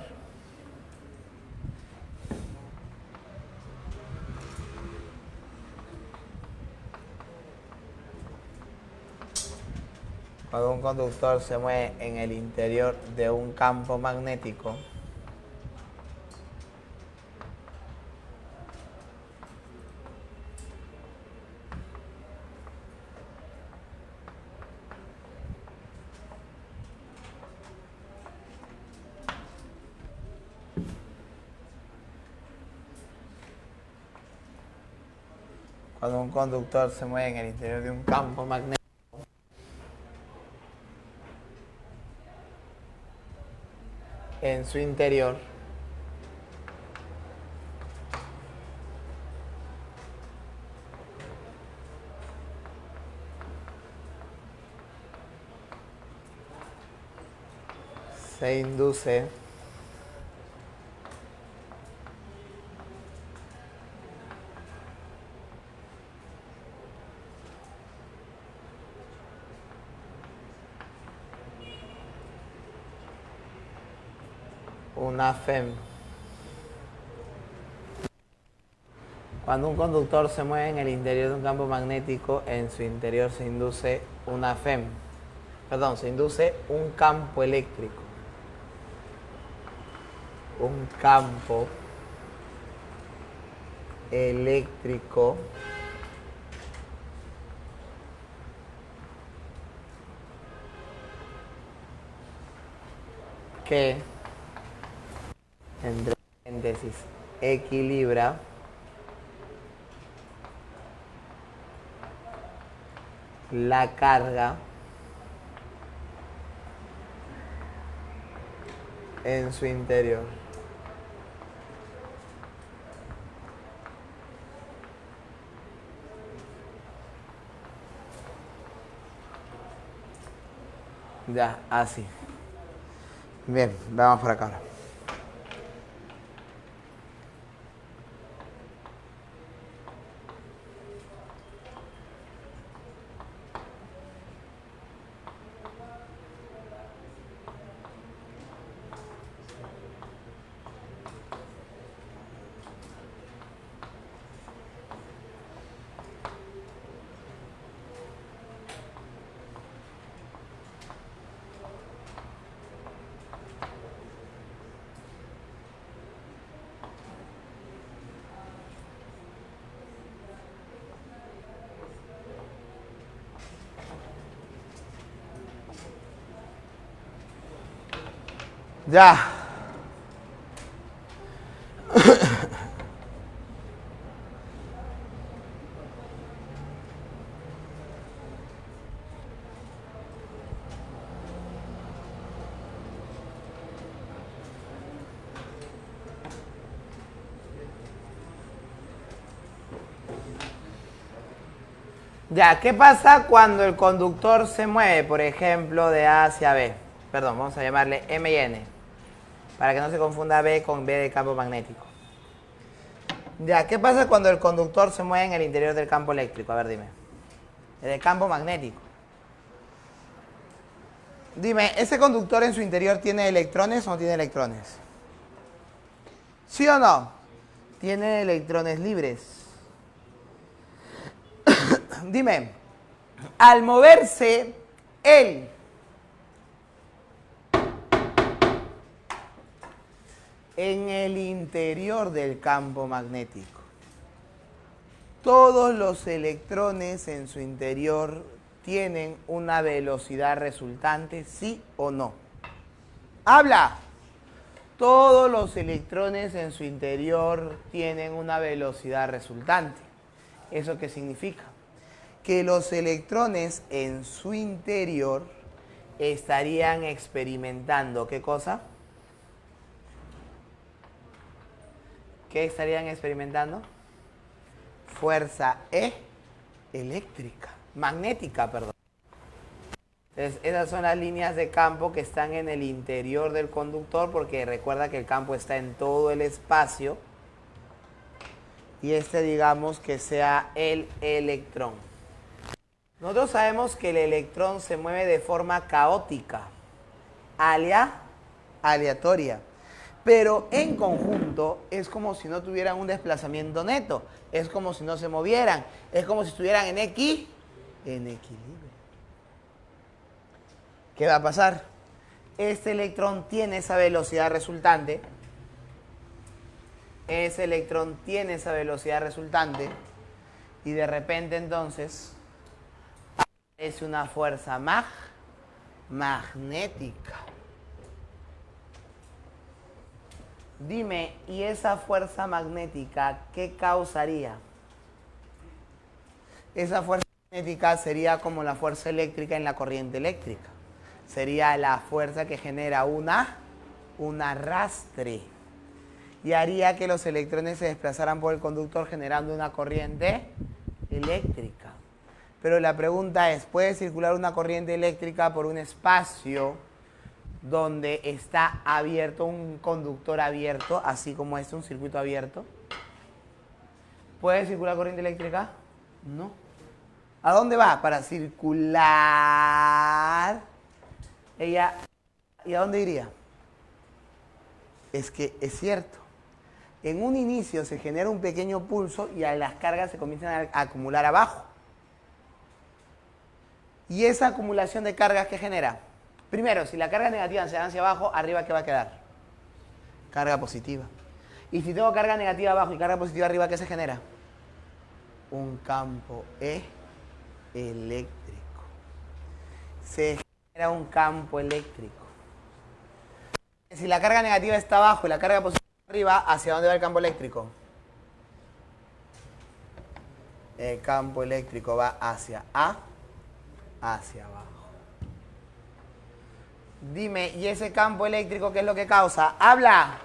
Cuando un conductor se mueve en el interior de un campo magnético, en su interior se induce una FEM. Cuando un conductor se mueve en el interior de un campo magnético, en su interior se induce una FEM. Perdón, se induce un campo eléctrico. Un campo eléctrico que, entre paréntesis, equilibra la carga en su interior. Ya, así. Bien, vamos por acá ahora. Ya. Ya, ¿qué pasa cuando el conductor se mueve, por ejemplo, de A hacia B? Perdón, vamos a llamarle M y N, para que no se confunda B con B de campo magnético. Ya, ¿qué pasa cuando el conductor se mueve en el interior del campo eléctrico? A ver, dime. Del campo magnético. Dime, ¿ese conductor en su interior tiene electrones o no tiene electrones? ¿Sí o no? Tiene electrones libres. Dime, al moverse él en el interior del campo magnético, todos los electrones en su interior tienen una velocidad resultante, ¿sí o no? ¡Habla! Todos los electrones en su interior tienen una velocidad resultante. ¿Eso qué significa? Que los electrones en su interior estarían experimentando, ¿qué cosa? ¿Qué estarían experimentando? Fuerza eléctrica, magnética, perdón. Entonces, esas son las líneas de campo que están en el interior del conductor, porque recuerda que el campo está en todo el espacio. Y digamos que sea el electrón. Nosotros sabemos que el electrón se mueve de forma caótica, aleatoria. Pero en conjunto es como si no tuvieran un desplazamiento neto. Es como si no se movieran. Es como si estuvieran en equilibrio. ¿qué va a pasar? Este electrón tiene esa velocidad resultante. Ese electrón tiene esa velocidad resultante. Y de repente entonces aparece una fuerza magnética. Dime, ¿y esa fuerza magnética qué causaría? Esa fuerza magnética sería como la fuerza eléctrica en la corriente eléctrica. Sería la fuerza que genera un arrastre. Y haría que los electrones se desplazaran por el conductor generando una corriente eléctrica. Pero la pregunta es, ¿puede circular una corriente eléctrica por un espacio donde está abierto, un conductor abierto, así como este, un circuito abierto? ¿Puede circular corriente eléctrica? No. ¿A dónde va? Para circular. Ella, ¿y a dónde iría? Es que es cierto. En un inicio se genera un pequeño pulso y las cargas se comienzan a acumular abajo. Y esa acumulación de cargas que genera, primero, si la carga negativa se da hacia abajo, arriba ¿qué va a quedar? Carga positiva. Y si tengo carga negativa abajo y carga positiva arriba, ¿qué se genera? Un campo eléctrico. Se genera un campo eléctrico. Si la carga negativa está abajo y la carga positiva arriba, ¿hacia dónde va el campo eléctrico? El campo eléctrico va hacia abajo. Dime, ¿y ese campo eléctrico qué es lo que causa? ¡Habla!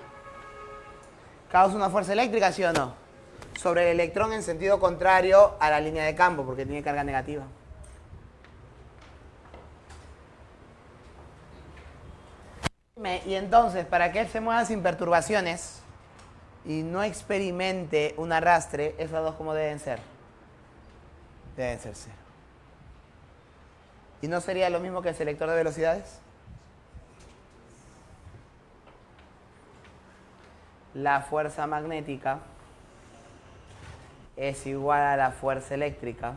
¿Causa una fuerza eléctrica, sí o no? Sobre el electrón en sentido contrario a la línea de campo, porque tiene carga negativa. Dime, y entonces, para que él se mueva sin perturbaciones y no experimente un arrastre, esas dos, ¿cómo deben ser? Deben ser cero. ¿Y no sería lo mismo que el selector de velocidades? La fuerza magnética es igual a la fuerza eléctrica.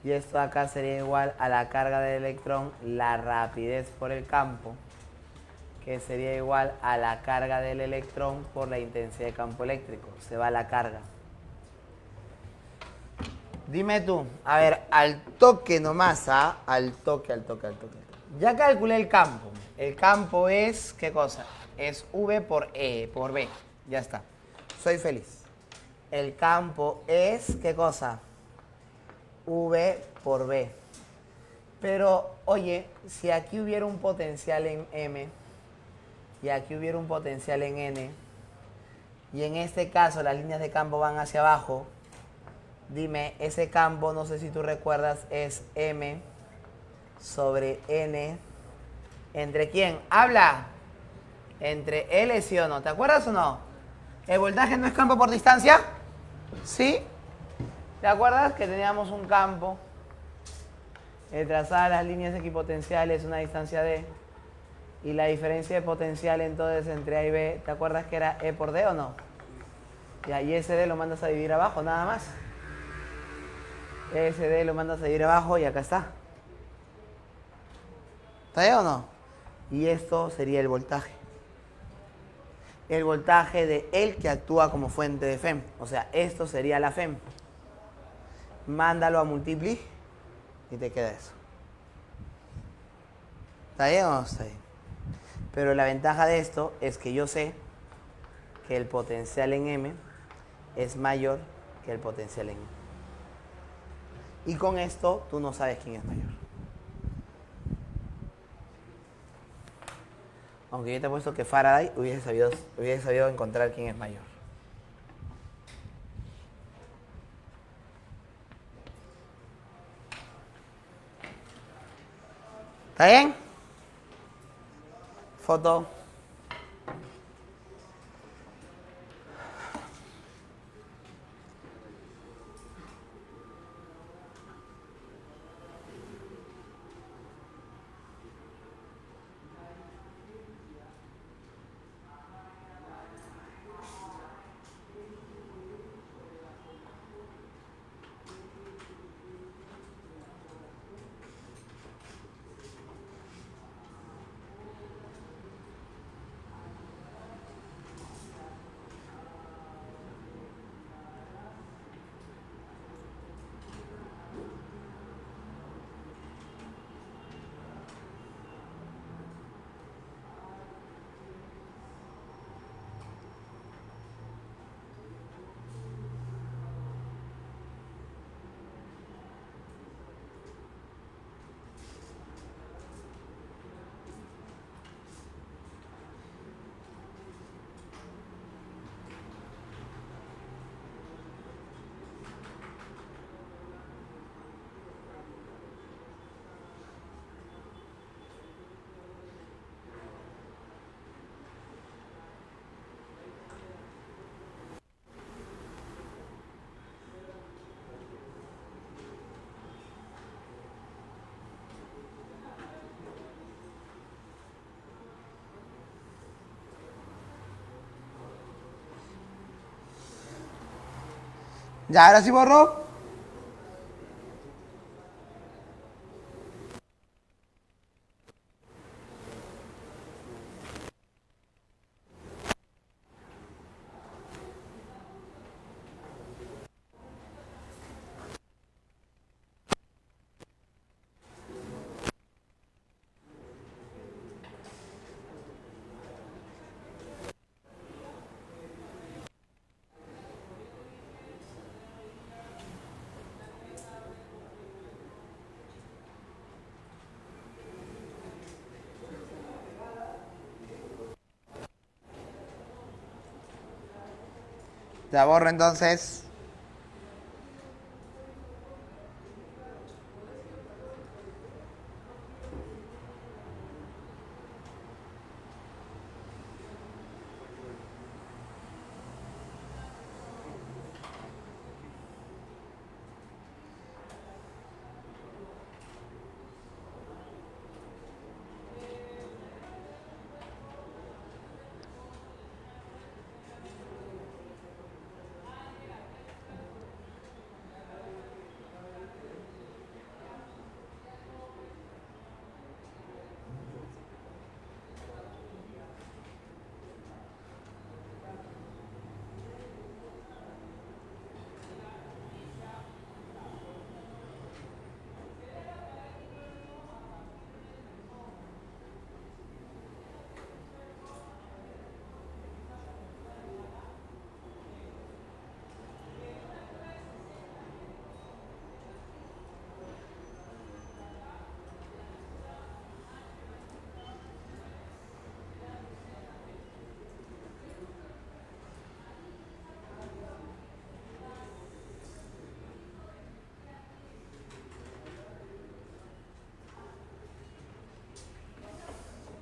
Y esto acá sería igual a la carga del electrón, la rapidez por el campo, que sería igual a la carga del electrón por la intensidad de campo eléctrico. Se va la carga. Dime tú, a ver, al toque nomás, ¿ah? Al toque. Ya calculé el campo. El campo es, ¿qué cosa? Es V por B. Ya está. Soy feliz. El campo es, ¿qué cosa? V por B. Pero, oye, si aquí hubiera un potencial en M y aquí hubiera un potencial en N, y en este caso las líneas de campo van hacia abajo, dime, ese campo, no sé si tú recuerdas, es M sobre N. ¿Entre quién? ¡Habla! Entre L, ¿sí o no? ¿Te acuerdas o no? ¿El voltaje no es campo por distancia? ¿Sí? ¿Te acuerdas que teníamos un campo trazadas las líneas equipotenciales, una distancia D, y la diferencia de potencial entonces entre A y B, ¿te acuerdas que era E por D o no? Ya, y ese D lo mandas a dividir abajo, nada más. Ese D lo mandas a dividir abajo y acá está. ¿Está bien o no? Y esto sería el voltaje. El voltaje de el que actúa como fuente de FEM. O sea, esto sería la FEM. Mándalo a multipli y te queda eso. ¿Está bien o no está bien? Pero la ventaja de esto es que yo sé que el potencial en M es mayor que el potencial en I. Y con esto tú no sabes quién es mayor. Aunque yo te he puesto que Faraday hubiese sabido encontrar quién es mayor. ¿Está bien? Foto. Ya, ahora sí borró. Ya borro entonces.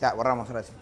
Ya, borramos ahora sí.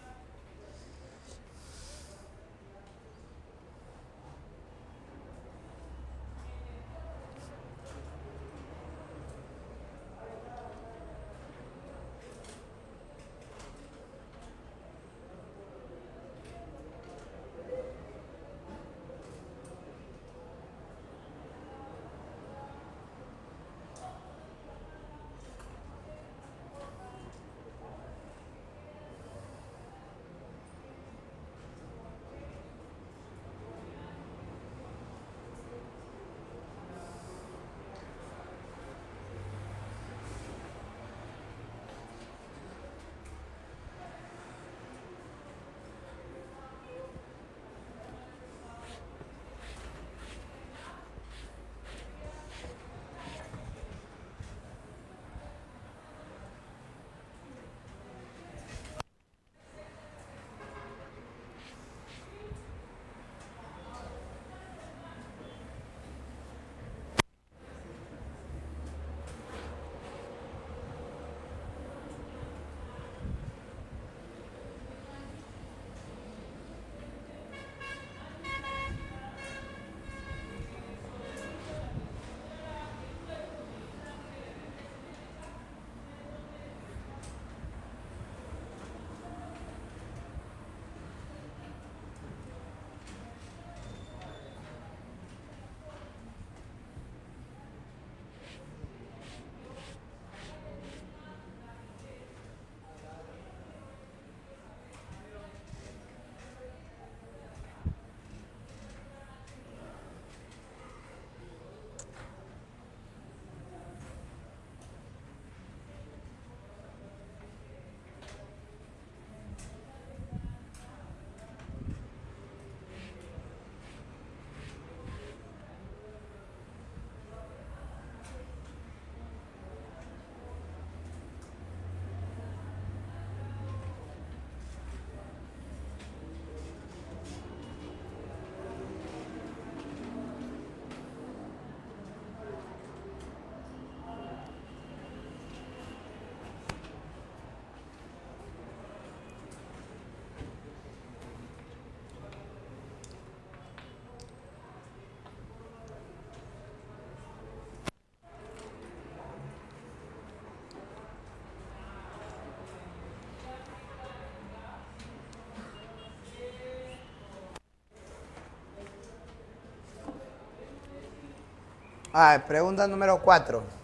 Pregunta número 4.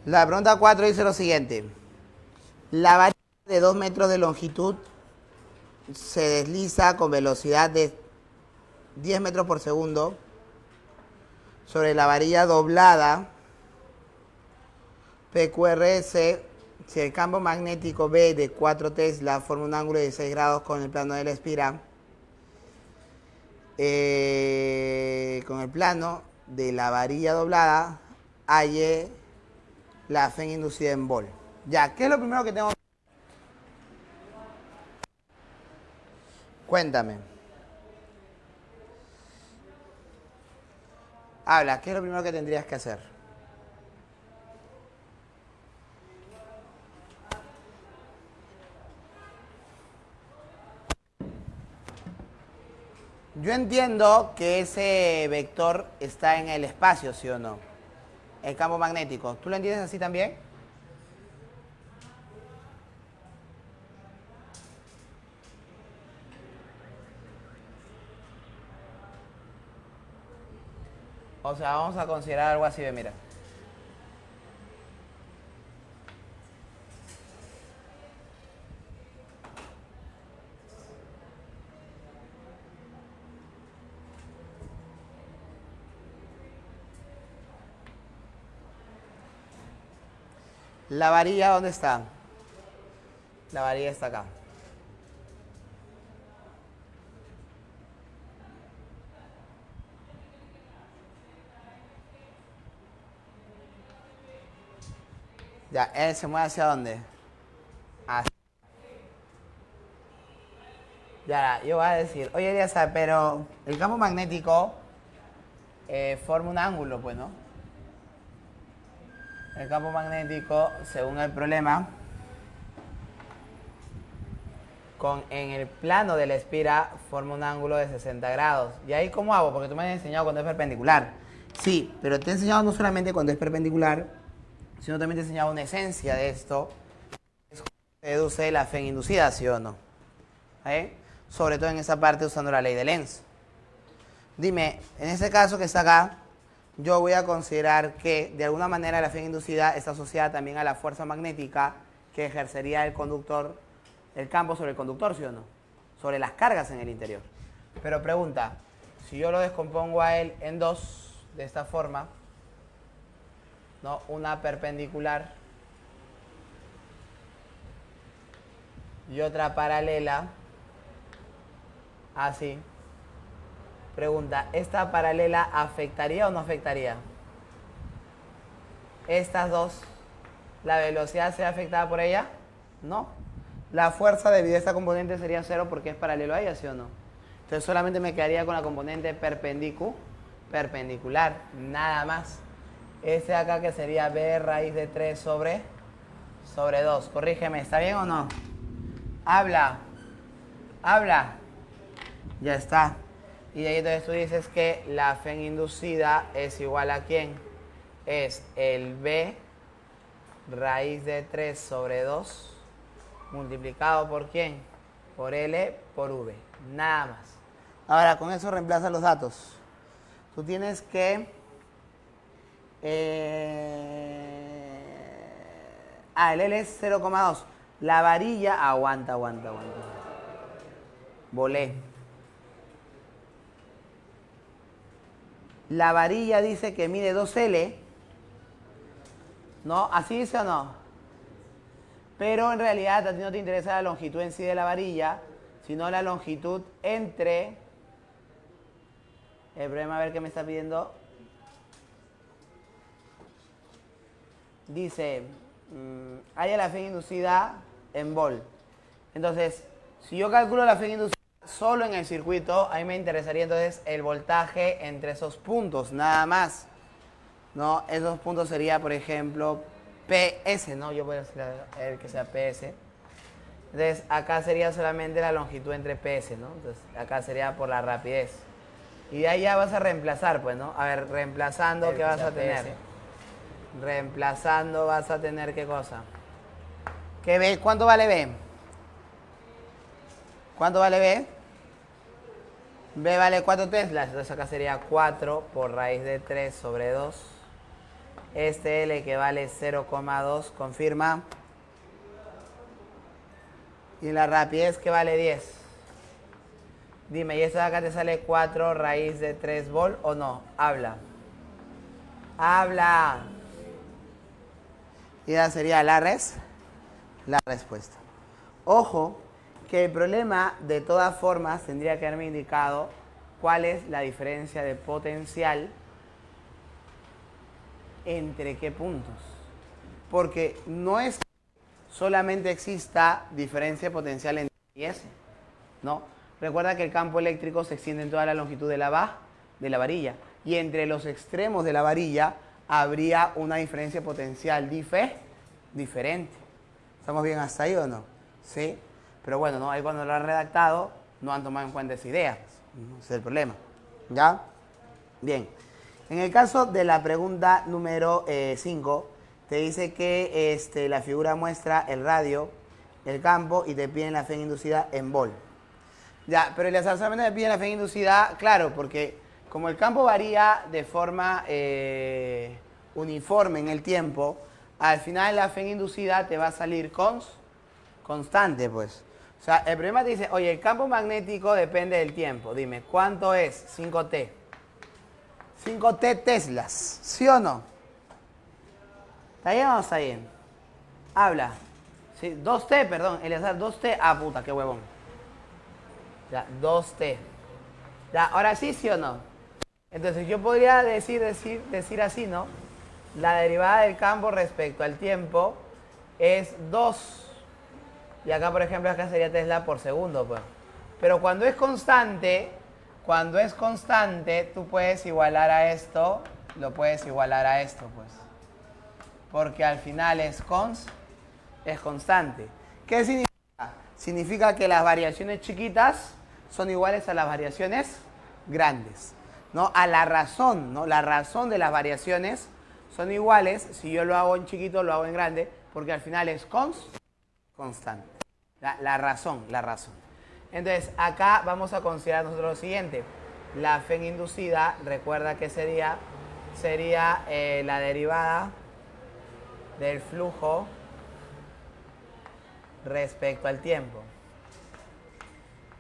La pregunta 4 dice lo siguiente. La varilla de 2 metros de longitud se desliza con velocidad de 10 metros por segundo sobre la varilla doblada PQRS. Si el campo magnético B de 4 Tesla forma un ángulo de 16 grados con el plano de la espira, con el plano de la varilla doblada, halle la Fe inducida en Bol. Ya, ¿qué es lo primero que tengo que hacer? Cuéntame. Habla, ¿qué es lo primero que tendrías que hacer? Yo entiendo que ese vector está en el espacio, ¿sí o no? El campo magnético. ¿Tú lo entiendes así también? O sea, vamos a considerar algo así de, mira. ¿La varilla dónde está? La varilla está acá. Ya, él se mueve hacia dónde. Hacia. Ya, yo voy a decir, oye, Elías, pero el campo magnético forma un ángulo, pues, ¿no? El campo magnético, según el problema, en el plano de la espira forma un ángulo de 60 grados. ¿Y ahí cómo hago? Porque tú me has enseñado cuando es perpendicular. Sí, pero te he enseñado no solamente cuando es perpendicular, sino también te he enseñado una esencia de esto. Es cómo se deduce la Fe inducida, ¿sí o no? Sobre todo en esa parte usando la ley de Lenz. Dime, en ese caso que está acá, yo voy a considerar que de alguna manera la Fe inducida está asociada también a la fuerza magnética que ejercería el conductor, el campo sobre el conductor, ¿sí o no? Sobre las cargas en el interior. Pero pregunta, si yo lo descompongo a él en dos, de esta forma, ¿no? Una perpendicular y otra paralela, así. Pregunta, ¿esta paralela afectaría o no afectaría? Estas dos, ¿la velocidad será afectada por ella? No. La fuerza debido a esta componente sería cero porque es paralelo a ella, ¿sí o no? Entonces solamente me quedaría con la componente perpendicular, nada más. Este de acá que sería b raíz de 3 sobre 2. Corrígeme, ¿está bien o no? Habla. Ya está. Y de ahí entonces tú dices que la Fe inducida es igual a ¿quién? Es el b raíz de 3 sobre 2 multiplicado por ¿quién? Por L por V. Nada más. Ahora, con eso reemplaza los datos. Tú tienes que... el L es 0,2. La varilla... Aguanta. Volé. La varilla dice que mide 2L. ¿No? ¿Así dice o no? Pero en realidad a ti no te interesa la longitud en sí de la varilla, sino la longitud entre... El problema, a ver qué me está pidiendo. Dice, haya la Fe inducida en Volt. Entonces, si yo calculo la Fe inducida solo en el circuito, a mí me interesaría entonces el voltaje entre esos puntos, nada más. ¿No? Esos puntos sería, por ejemplo, PS, ¿no? Yo voy a decir el que sea PS. Entonces, acá sería solamente la longitud entre PS, ¿no? Entonces, acá sería por la rapidez. Y de ahí ya vas a reemplazar, pues, ¿no? A ver, reemplazando, ¿qué vas a tener? Reemplazando vas a tener, ¿qué cosa? ¿Qué B? ¿Cuánto vale B? ¿Cuánto vale B? B vale 4 teslas, entonces acá sería 4 por raíz de 3 sobre 2. Este L que vale 0,2, confirma. Y la rapidez que vale 10. Dime, ¿y esto de acá te sale 4 raíz de 3 volt o no? Habla. Habla. Y ya sería la respuesta. Ojo, que el problema de todas formas tendría que haberme indicado cuál es la diferencia de potencial entre qué puntos. Porque no es que solamente exista diferencia de potencial entre y S, ¿no? Recuerda que el campo eléctrico se extiende en toda la longitud de la varilla. Y entre los extremos de la varilla habría una diferencia potencial diferente. ¿Estamos bien hasta ahí o no? Sí. Pero bueno, ¿no? Ahí cuando lo han redactado no han tomado en cuenta esa idea. Ese es el problema. ¿Ya? Bien. En el caso de la pregunta número 5, te dice que la figura muestra el radio, el campo y te piden la fe inducida en volt. Ya, pero el solamente me piden la fe inducida, claro, porque como el campo varía de forma uniforme en el tiempo, al final la fe inducida te va a salir constante, pues. O sea, el problema te dice, oye, el campo magnético depende del tiempo. Dime, ¿cuánto es 5T? 5T teslas, ¿sí o no? ¿Está bien o no está bien? Habla. Sí, 2T, perdón, Eleazar, 2T. Ah, puta, qué huevón. Ya, 2T. Ya, ahora sí o no. Entonces yo podría decir así, ¿no? La derivada del campo respecto al tiempo es 2. Y acá, por ejemplo, acá sería Tesla por segundo, pues. Pero cuando es constante, tú puedes igualar a esto, lo puedes igualar a esto, pues. Porque al final es constante. ¿Qué significa? Significa que las variaciones chiquitas son iguales a las variaciones grandes, ¿no? A la razón, ¿no? La razón de las variaciones son iguales si yo lo hago en chiquito, lo hago en grande, porque al final es constante. La razón. Entonces, acá vamos a considerar nosotros lo siguiente. La fe inducida, recuerda que sería la derivada del flujo respecto al tiempo.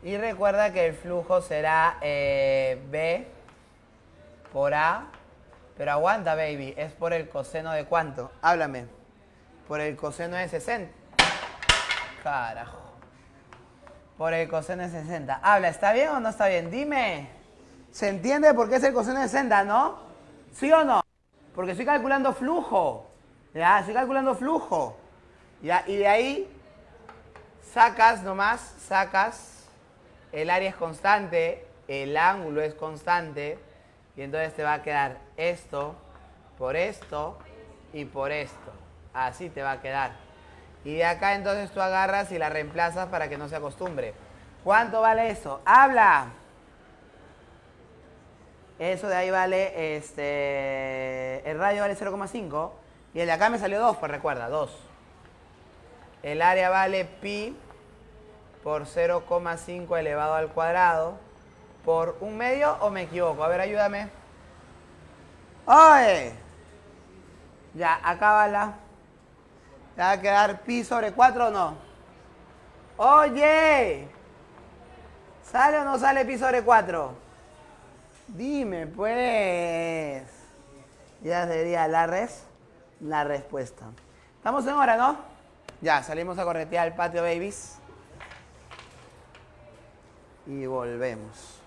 Y recuerda que el flujo será B por A. Pero aguanta, baby. ¿Es por el coseno de cuánto? Háblame. Por el coseno de 60. Carajo. Por el coseno de 60. Habla, ¿está bien o no está bien? Dime. ¿Se entiende por qué es el coseno de 60, no? ¿Sí o no? Porque estoy calculando flujo. Ya, estoy calculando flujo. Ya, y de ahí sacas, el área es constante, el ángulo es constante, y entonces te va a quedar esto, por esto y por esto. Así te va a quedar. Y de acá entonces tú agarras y la reemplazas para que no se acostumbre. ¿Cuánto vale eso? ¡Habla! Eso de ahí vale, el radio vale 0,5 y el de acá me salió 2, pues recuerda, 2. El área vale pi por 0,5 elevado al cuadrado por 1/2, ¿o me equivoco? A ver, ayúdame. ¡Oye! Ya, acá va la... ¿Te va a quedar pi sobre 4 o no? ¡Oye! ¿Sale o no sale pi sobre 4? Dime, pues. Ya sería la respuesta. Estamos en hora, ¿no? Ya, salimos a corretear al patio, babies. Y volvemos.